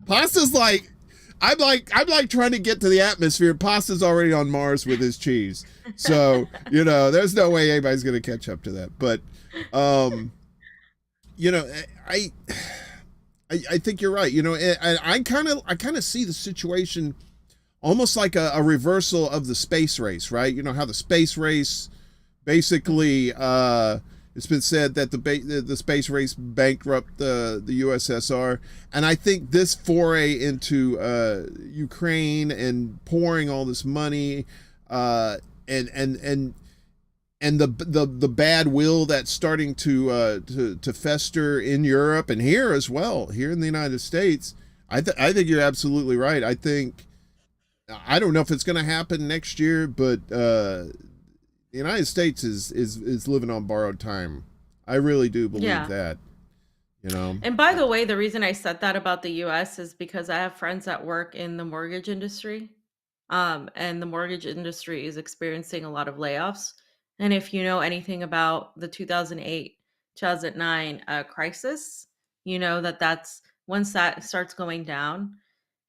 Pasta's like. I'm like trying to get to the atmosphere. Pasta's already on Mars with his cheese. So, there's no way anybody's going to catch up to that. But, I think you're right. And I kind of see the situation almost like a reversal of the space race, right? How the space race basically, it's been said that the space race bankrupt the USSR, and I think this foray into Ukraine and pouring all this money, and the bad will that's starting to fester in Europe and here as well, here in the United States. I think you're absolutely right. I don't know if it's going to happen next year, but the United States is living on borrowed time. I really do believe that. And by the way, the reason I said that about the US is because I have friends that work in the mortgage industry. And the mortgage industry is experiencing a lot of layoffs. And if you know anything about the 2008, 2009 crisis, that's once that starts going down,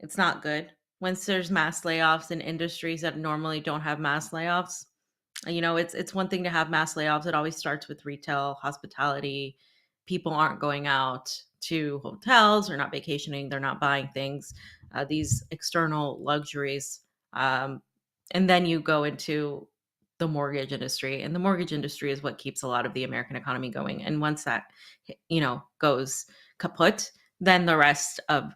it's not good. Once there's mass layoffs in industries that normally don't have mass layoffs, it's one thing to have mass layoffs. It always starts with retail, hospitality. People aren't going out to hotels, they're not vacationing, they're not buying things, these external luxuries. And then you go into the mortgage industry, and the mortgage industry is what keeps a lot of the American economy going. And once that, goes kaput, then the rest of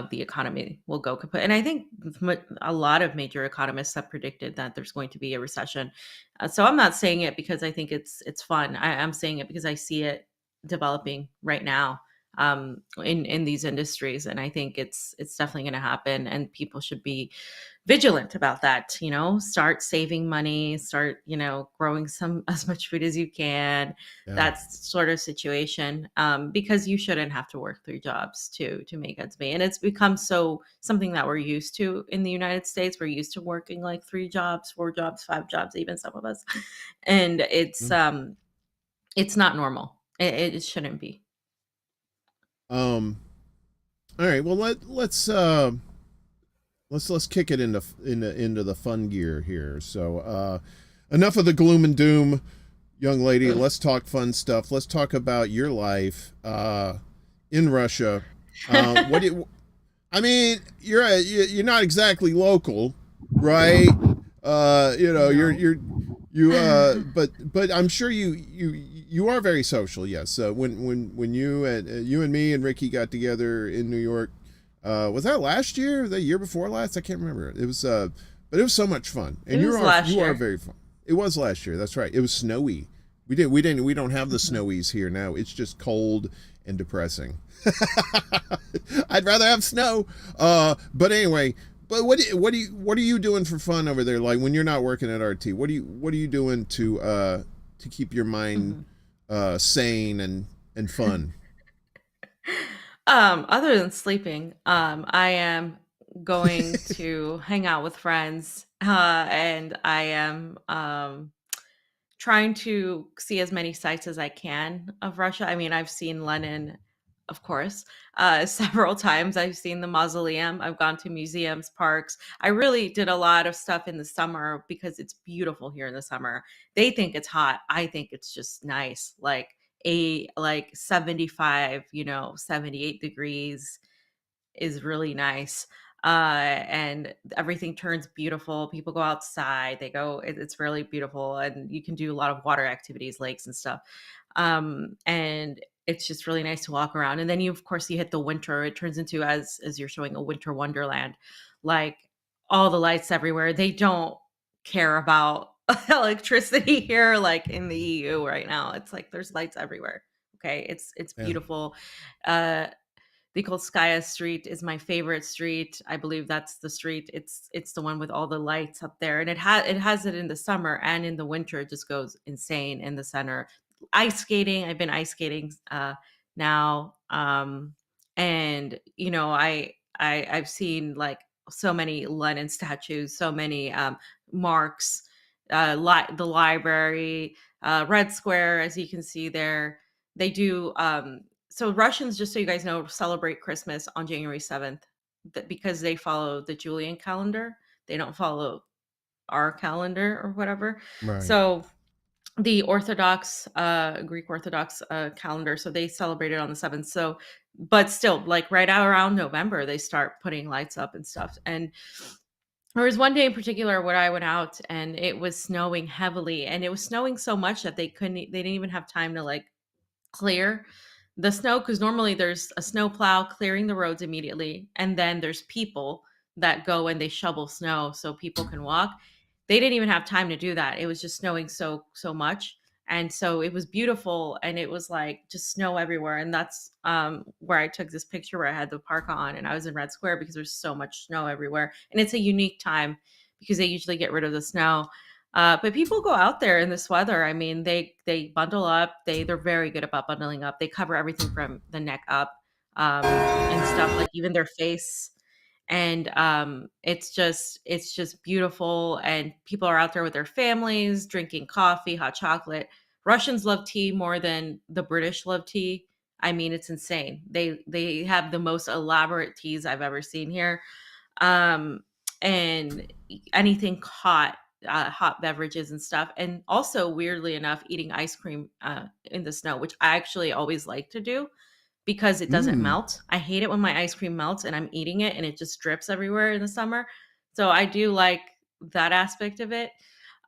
the economy will go kaput. And I think a lot of major economists have predicted that there's going to be a recession. So I'm not saying it because I think it's fun. I'm saying it because I see it developing right now, in these industries, and I think it's definitely going to happen, and people should be vigilant about that. Start saving money, start growing some as much food as you can, Yeah. that sort of situation, because you shouldn't have to work 3 jobs to make ends meet. And it's become something that we're used to in the United States. We're used to working like 3 jobs, 4 jobs, 5 jobs, even some of us, and it's not normal. It shouldn't be. Um. All right. Well, let's kick it into the fun gear here. So, enough of the gloom and doom, young lady. Let's talk fun stuff. Let's talk about your life in Russia. What do you, I mean, you're not exactly local, right? But I'm sure you are very social. Yes. When you and me and Ricky got together in New York, was that last year? The year before last? I can't remember. It was, but it was so much fun. And you are very fun. It was last year. That's right. It was snowy. We don't have the snowies here now. It's just cold and depressing. I'd rather have snow. But anyway, what are you doing for fun over there? Like when you're not working at RT, what are you doing to keep your mind sane and fun? Other than sleeping, I am going to hang out with friends, and I am trying to see as many sites as I can of Russia. I mean, I've seen Lenin, of course, several times. I've seen the mausoleum. I've gone to museums, parks. I really did a lot of stuff in the summer because it's beautiful here in the summer. They think it's hot. I think it's just nice. Like 75, 78 degrees is really nice. And everything turns beautiful. People go outside, it's really beautiful. And you can do a lot of water activities, lakes and stuff. And it's just really nice to walk around. And then of course, you hit the winter. It turns into, as you're showing, a winter wonderland, like all the lights everywhere. They don't care about electricity here, like in the EU right now. It's like there's lights everywhere. Okay. It's Yeah. beautiful. Uh, the Kolskaya Street is my favorite street. I believe that's the street. It's the one with all the lights up there, and it has it in the summer and in the winter. It just goes insane in the center. Ice skating. I've been ice skating now, and I've seen like so many Lenin statues, so many marks, the library, Red Square, as you can see there. They do. So Russians, just so you guys know, celebrate Christmas on January 7th because they follow the Julian calendar. They don't follow our calendar or whatever. Right. So the Orthodox, Greek Orthodox calendar, so they celebrate it on the 7th. So, but still, like right around November, they start putting lights up and stuff. And there was one day in particular where I went out and it was snowing heavily, and it was snowing so much that they didn't even have time to like clear the snow, because normally there's a snow plow clearing the roads immediately, and then there's people that go and they shovel snow so people can walk. They didn't even have time to do that. It was just snowing so much, and so it was beautiful, and it was like just snow everywhere. And that's where I took this picture where I had the parka on and I was in Red Square because there's so much snow everywhere, and it's a unique time because they usually get rid of the snow. But people go out there in this weather. I mean, they bundle up. They're very good about bundling up. They cover everything from the neck up, and stuff, like even their face. And it's just beautiful. And people are out there with their families, drinking coffee, hot chocolate. Russians love tea more than the British love tea. I mean, it's insane. They have the most elaborate teas I've ever seen here. And anything hot beverages and stuff. And also, weirdly enough, eating ice cream in the snow, which I actually always like to do because it doesn't melt. I hate it when my ice cream melts and I'm eating it and it just drips everywhere in the summer. So I do like that aspect of it.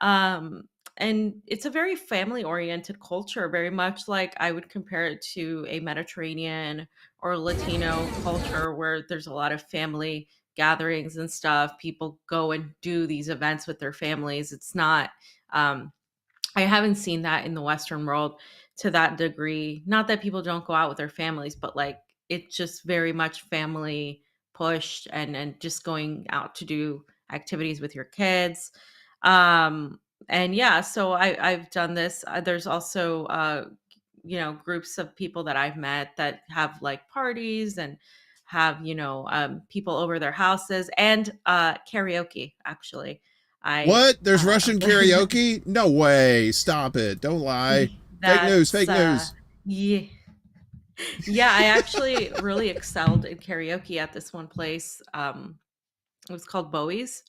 Um, and it's a very family oriented culture, very much like I would compare it to a Mediterranean or Latino culture where there's a lot of family gatherings and stuff. People go and do these events with their families. It's not, um, I haven't seen that in the Western world to that degree. Not that people don't go out with their families, but like it's just very much family pushed and just going out to do activities with your kids. Um and yeah, so I've done this. There's also groups of people that I've met that have like parties and have people over their houses and karaoke actually. I What? There's Russian karaoke? No way. Stop it. Don't lie. Fake news. That's Fake news. yeah. Yeah, I actually really excelled in karaoke at this one place. It was called Bowie's,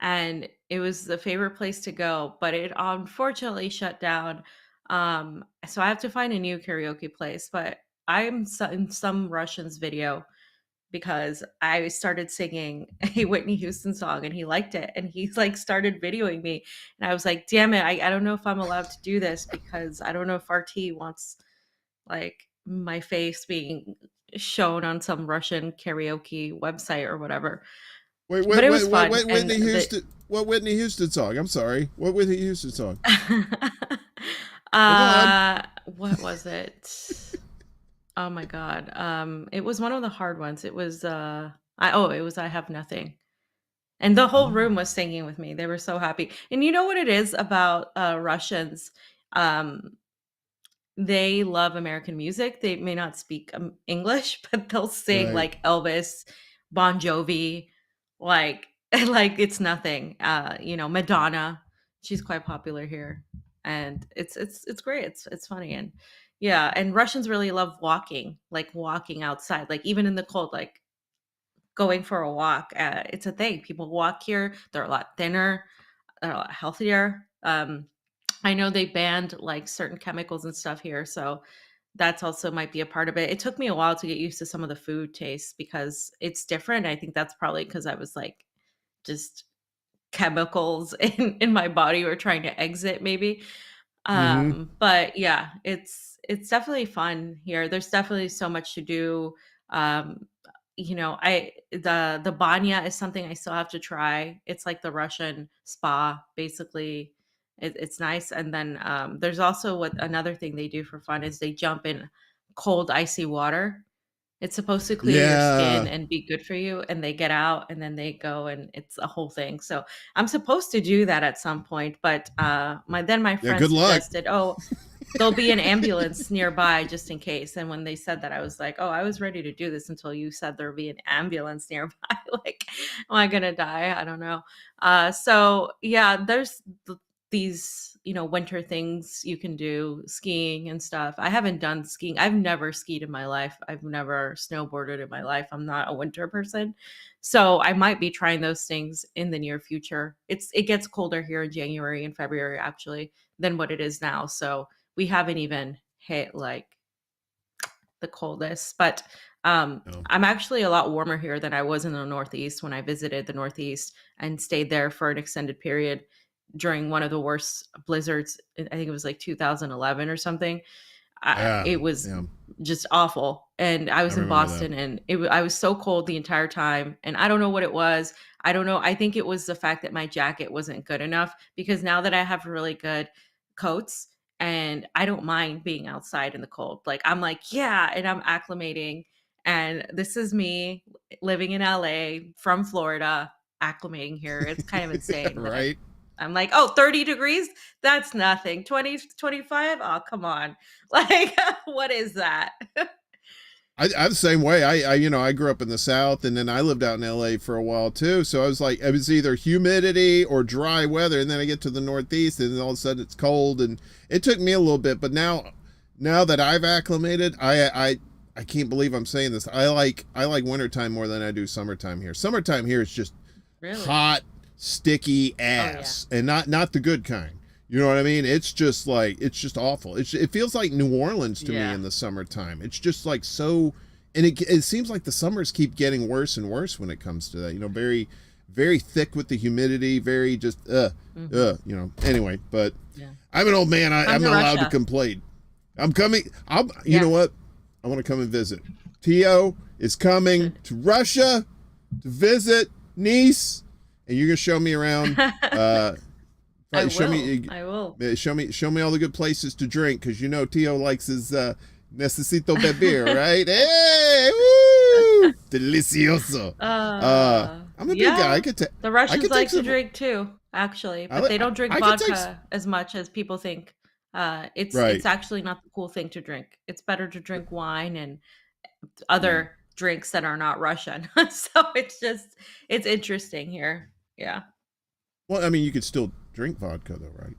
and it was the favorite place to go, but it unfortunately shut down. So I have to find a new karaoke place, but in some Russian's video because I started singing a Whitney Houston song and he liked it and he like started videoing me. And I was like, damn it, I don't know if I'm allowed to do this because I don't know if RT wants like my face being shown on some Russian karaoke website or whatever. Wait, But wait, it was wait, wait, fun. wait, And Whitney Houston. What Whitney Houston song? I'm sorry. What Whitney Houston song? Come on. What was it? Oh my god. It was one of the hard ones. It was it was I Have Nothing. And the whole room was singing with me. They were so happy. And you know what it is about Russians? Um they love American music. They may not speak English, but they'll sing Right. like Elvis, Bon Jovi, like like it's nothing. Madonna. She's quite popular here, and it's great. It's funny and yeah. And Russians really love walking, like walking outside, like even in the cold, like going for a walk. It's a thing. People walk here. They're a lot thinner, they're a lot healthier. I know they banned like certain chemicals and stuff here, so that's also might be a part of it. It took me a while to get used to some of the food tastes because it's different. I think that's probably because I was like just chemicals in my body were trying to exit maybe. Mm-hmm. But yeah, it's definitely fun here. There's definitely so much to do. Um, I the banya is something I still have to try. It's like the Russian spa, basically. It's nice. And then there's also what another thing they do for fun is they jump in cold icy water. It's supposed to clear your skin Yeah. and be good for you, and they get out and then they go and it's a whole thing. So I'm supposed to do that at some point, but my Yeah. friend Good luck. suggested, "Oh, there'll be an ambulance nearby just in case." And when they said that, I was like, "Oh, I was ready to do this until you said there'll be an ambulance nearby." Like, am I gonna die? I don't know. So yeah, there's these winter things you can do, skiing and stuff. I haven't done skiing. I've never skied in my life. I've never snowboarded in my life. I'm not a winter person, so I might be trying those things in the near future. It gets colder here in January and February actually than what it is now, so we haven't even hit like the coldest. But Oh. I'm actually a lot warmer here than I was in the Northeast when I visited the Northeast and stayed there for an extended period during one of the worst blizzards. I think it was like 2011 or something. Yeah. It was Yeah. just awful. And I I was in remember that. Boston and I was so cold the entire time. And I don't know what it was. I don't know. I think it was the fact that my jacket wasn't good enough because now that I have really good coats and I don't mind being outside in the cold, like I'm like, yeah, and I'm acclimating. And this is me living in LA from Florida, acclimating here. It's kind of insane that Right. I'm like, oh, 30 degrees? That's nothing. 20, 25? Oh, come on. Like, what is that? I'm the same way. I grew up in the South and then I lived out in LA for a while too. So I was like, it was either humidity or dry weather. And then I get to the Northeast and then all of a sudden it's cold and it took me a little bit, but now that I've acclimated, I can't believe I'm saying this. I like wintertime more than I do summertime here. Summertime here is just Really? hot, sticky ass and not the good kind. You know what I mean? It's just awful. It feels like New Orleans to me Yeah. in the summertime. It's just like so, and it seems like the summers keep getting worse and worse when it comes to that. Very, very thick with the humidity, very just you know. Anyway, but Yeah. I'm an old man. I'm Come to not allowed to Russia. complain. I'm coming. You Yeah. know what? I want to come and visit. Tio is coming Should. to Russia to visit Nice, and you're gonna show me around. I Show will. me, I will. show me all the good places to drink, because you know Tio likes his necesito beber, right? Hey, woo, delicioso. I'm a big guy. I could take. The Russians take like to some- drink too, actually, but I- they don't drink I could take vodka as much as people think. It's Right. actually not the cool thing to drink. It's better to drink wine and other drinks that are not Russian. So it's interesting here. Yeah. Well, I mean, you could still drink vodka, though, right?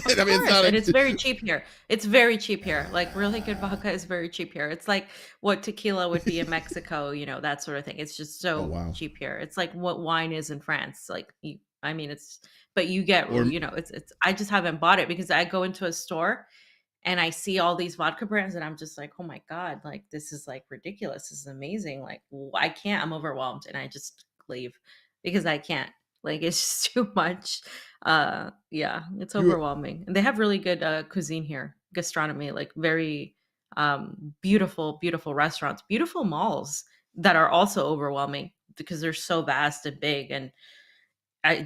Of I mean, course, and it's very cheap here. It's very cheap here. Like really good vodka is very cheap here. It's like what tequila would be in Mexico, that sort of thing. It's just so wow. cheap here. It's like what wine is in France. Like I mean, but you get, Or- it's. I just haven't bought it because I go into a store and I see all these vodka brands and I'm just like, oh my god, like this is like ridiculous. This is amazing. Like I can't. I'm overwhelmed and I just leave because I can't. Like it's just too much. Yeah, it's You- overwhelming. And they have really good cuisine here, gastronomy, like very beautiful, beautiful restaurants, beautiful malls that are also overwhelming because they're so vast and big and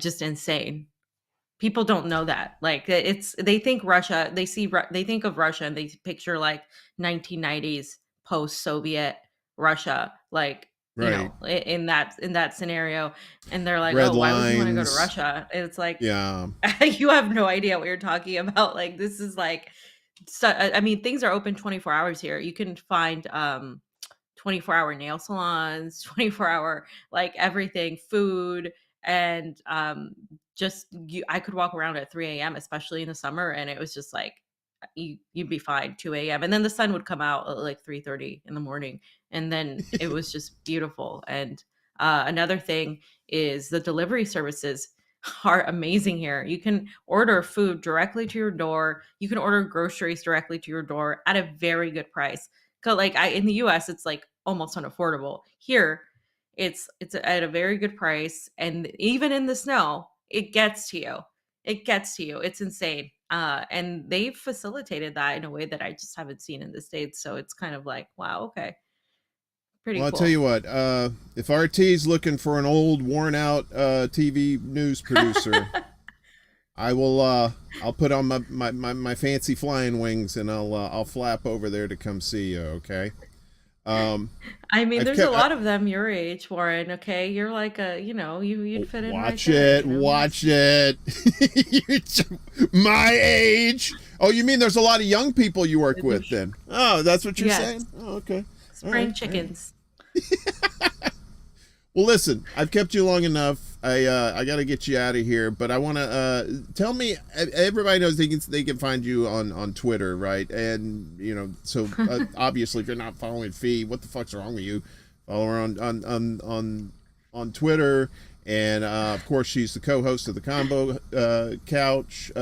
just insane. People don't know that. Like they think Russia, they think of Russia and they picture like 1990s post-Soviet Russia, like Right. in that scenario, and they're like, Red oh, why would you want to go to lines. Russia? And it's like, Yeah. you have no idea what you're talking about. Like this is like, so I mean, things are open 24 hours here. You can find 24-hour nail salons, 24-hour like everything, food, and I could walk around at 3 a.m., especially in the summer, and it was just like you'd be fine 2 a.m. and then the sun would come out at like 3:30 in the morning, and then it was just beautiful. And another thing is the delivery services are amazing here. You can order food directly to your door. You can order groceries directly to your door at a very good price. Cause like in the US, it's like almost unaffordable. Here, it's at a very good price, and even in the snow, it gets to you. It gets to you. It's insane. And they've facilitated that in a way that I just haven't seen in the States. So it's kind of like, wow, okay. Pretty Well, I'll cool. tell you what. If RT's looking for an old, worn-out TV news producer, I will. I'll put on my fancy flying wings and I'll flap over there to come see you. Okay. I mean, there's a lot of them your age, Warren. Okay, you're like you'd fit in. Watch right there, it. Watch it. My age. Oh, you mean there's a lot of young people you work with then? Oh, that's what you're Yes. saying? Oh, okay. Spring chickens. Well, listen, I've kept you long enough. I got to get you out of here, but I want to tell me. Everybody knows they can find you on Twitter, right? And so obviously, if you're not following Fee, what the fuck's wrong with you? Follow her on Twitter, and of course, she's the co-host of the Convo Couch.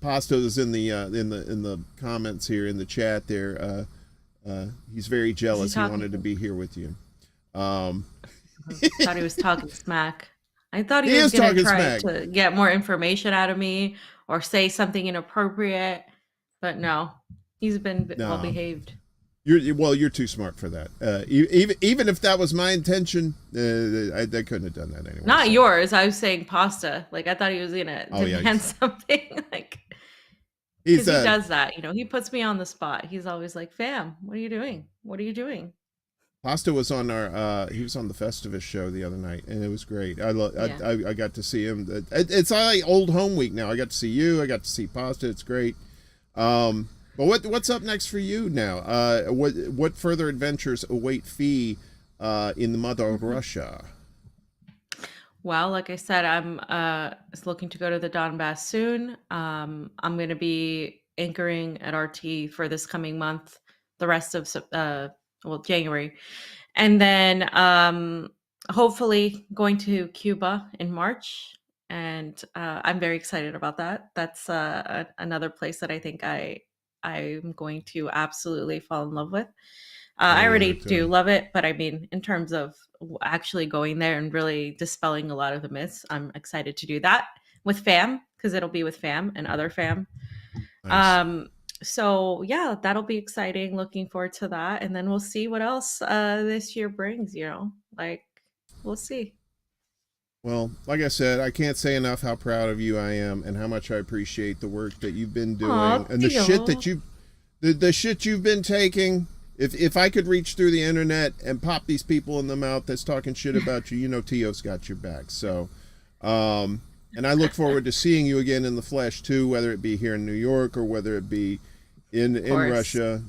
Pasto is in the comments here in the chat there. He's very jealous. He wanted to be here with you. Thought he was talking smack. I thought he He was is going to talking try smack. to get more information out of me or say something inappropriate, but no, he's been well behaved. You're too smart for that. Even if that was my intention, I couldn't have done that anyway. Not yours. I was saying pasta. Like I thought he was gonna demand something. Like because he does that. He puts me on the spot. He's always like, "Fam, what are you doing? What are you doing?" Pasta was on he was on the Festivus show the other night, and it was great. I got to see him. It's like old home week now. I got to see you. I got to see Pasta. It's great. But what's up next for you now? What further adventures await Fee in the mother Russia? Well, like I said, I'm looking to go to the Donbass soon. I'm going to be anchoring at RT for this coming month, the rest of January, and then hopefully going to Cuba in March. And I'm very excited about that. That's another place that I think I I'm going to absolutely fall in love with. Oh, I yeah, already me too. do love it, but I mean, in terms of actually going there and really dispelling a lot of the myths, I'm excited to do that with fam because it'll be with fam and other fam. Nice. Um, so yeah, that'll be exciting. Looking forward to that, and then we'll see what else this year brings. Like we'll see. Well, like I said, I can't say enough how proud of you I am and how much I appreciate the work that you've been doing Aw, and the shit Theo. that the shit you've been taking. If I could reach through the internet and pop these people in the mouth that's talking shit about you, you know Tio's got your back. So, and I look forward to seeing you again in the flesh too, whether it be here in New York or whether it be in Course. Russia.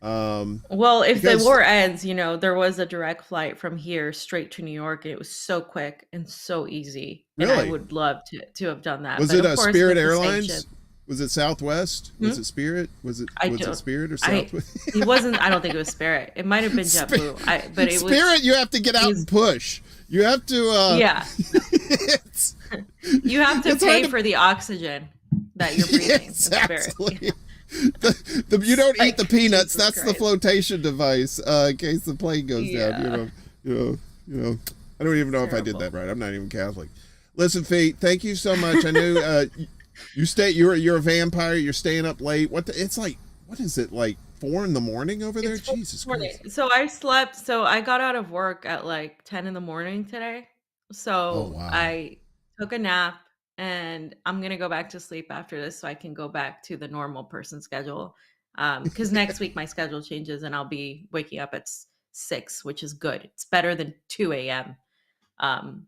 Well, if the Because war ends, there was a direct flight from here straight to New York, and it was so quick and so easy. And I really, would love to have done that. was But it of a course, Spirit with the Airlines? sanctions, Was it Southwest? Was hmm? it Spirit? I Was it don't. Spirit or I Southwest? It wasn't. I don't think it was Spirit. It might have been Sp- JetBlue. But it was. Spirit, you have to get It out and was. push. You have to. Yeah, It's, you have to it's hard pay to. for the oxygen that you're breathing in Spirit. Exactly. You don't eat the Like peanuts. Jesus That's the Christ. flotation device in case the plane goes down. Yeah, You know. I don't even know if I did that terrible. right. I'm not even Catholic. Listen, Fee, thank you so much. I knew you stay. You're a vampire. You're staying up late. It's like. What is it like? 4 in the morning over there? It's 4 Jesus morning. Christ. So I slept. So I got out of work at like 10 in the morning today. Oh So wow. I took a nap and I'm gonna go back to sleep after this so I can go back to the normal person schedule. Because next week my schedule changes and I'll be waking up at 6, which is good. It's better than 2 a.m. Um,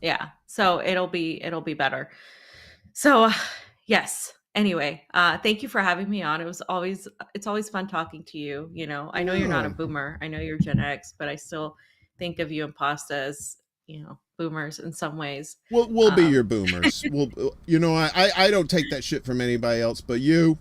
yeah. So it'll be better. So, yes. Anyway, thank you for having me on. It's always fun talking to you. I know you're not a Yeah. boomer. I know you're Gen X, but I still think of you and Pasta as, boomers in some ways. We'll be your Um, boomers. I don't take that shit from anybody else, but your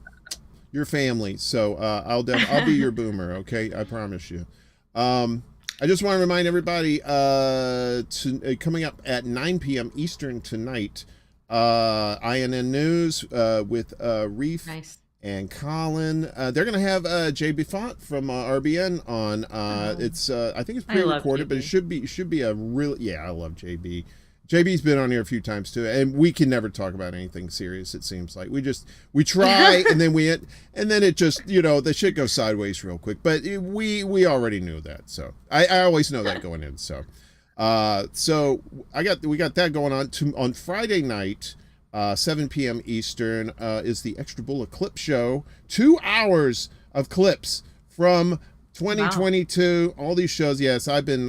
family. So I'll be your boomer. Okay, I promise you. I just want to remind everybody coming up at 9 p.m. Eastern tonight. INN News with Reef nice. and Colin. They're gonna have JB Font from RBN on. Oh, It's I think it's I love pre-recorded, but it JB. should be a real. Yeah, I love JB. JB's been on here a few times too, and we can never talk about anything serious. It seems like we try, and then it just the shit goes sideways real quick. But we already knew that, so I always know that going in. So we got that going on Friday night. 7 p.m. Eastern is the Extra Bulla clip show. 2 hours of clips from Wow. 2022. All these shows. Yes, I've been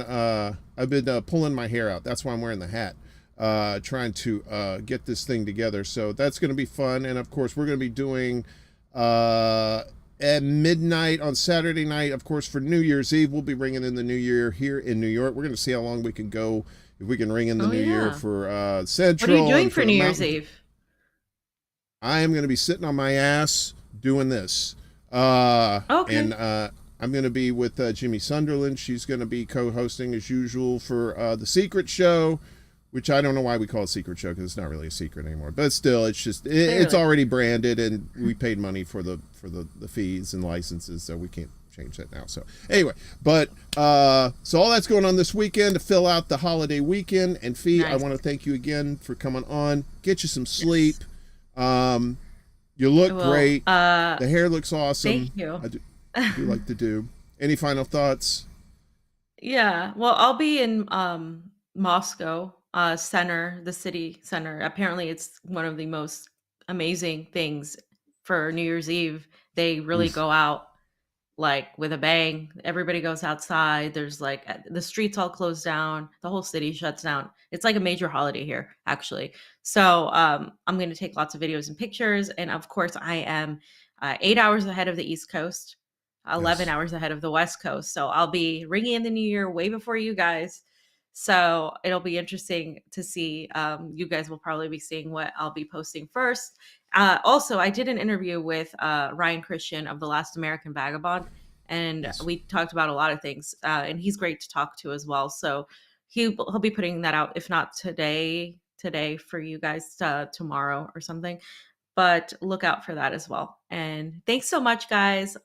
pulling my hair out. That's why I'm wearing the hat. Trying to get this thing together. So that's going to be fun. And of course, we're going to be doing at midnight on Saturday night. Of course, for New Year's Eve, we'll be ringing in the New Year here in New York. We're going to see how long we can go. If we can ring in the Oh New Year yeah. for What are you Central doing and for for the New Year's Mountain. Eve? I am going to be sitting on my ass doing this. Okay. And I'm going to be with Jimmy Sunderland. She's going to be co-hosting as usual for The Secret Show, which I don't know why we call it Secret Show because it's not really a secret anymore. But still, it's Clearly. already branded and we paid money for the fees and licenses, so we can't change that now. So anyway, but so all that's going on this weekend to fill out the holiday weekend. And Fee, I Nice. want to thank you again for coming on. Get you some sleep. Yes. You I look will. great. The hair looks awesome. Thank you. I do like to do. Any final thoughts? Yeah. Well, I'll be in Moscow, the city center. Apparently it's one of the most amazing things for New Year's Eve. They really Oof. go out like with a bang. Everybody goes outside. There's like the streets all closed down. The whole city shuts down. It's like a major holiday here, actually. So I'm going to take lots of videos and pictures. And of course, I am 8 hours ahead of the East Coast, 11 Yes. hours ahead of the West Coast. So I'll be ringing in the new year way before you guys. So it'll be interesting to see. You guys will probably be seeing what I'll be posting first. Also, I did an interview with Ryan Christian of The Last American Vagabond, and Yes. we talked about a lot of things. And he's great to talk to as well. So he'll be putting that out, if not today for you guys tomorrow or something. but look out for that as well. And thanks so much, guys.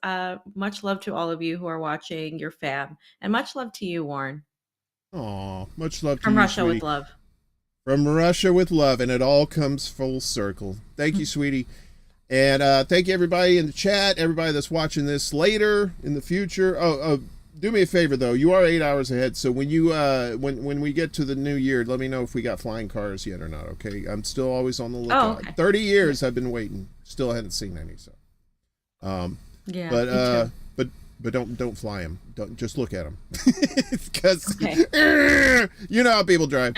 Much love to all of you who are watching, your fam, and much love to you, Warren. Aw, much love to From you, Russia sweetie. with love. From Russia with love, and it all comes full circle. Thank you, sweetie. And thank you, everybody in the chat, everybody that's watching this later in the future. Do me a favor, though. You are 8 hours ahead, so when you when we get to the new year, let me know if we got flying cars yet or not, okay? I'm still always on the lookout. Okay. 30 years I've been waiting. Still haven't seen any, so. Yeah, But don't fly them. Don't just look at them, because Okay. you know how people drive.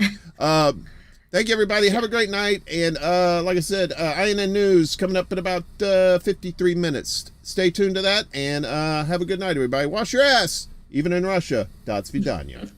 Thank you, everybody. Have a great night. And like I said, INN News coming up in about 53 minutes. Stay tuned to that, and have a good night, everybody. Wash your ass, even in Russia. До свидания.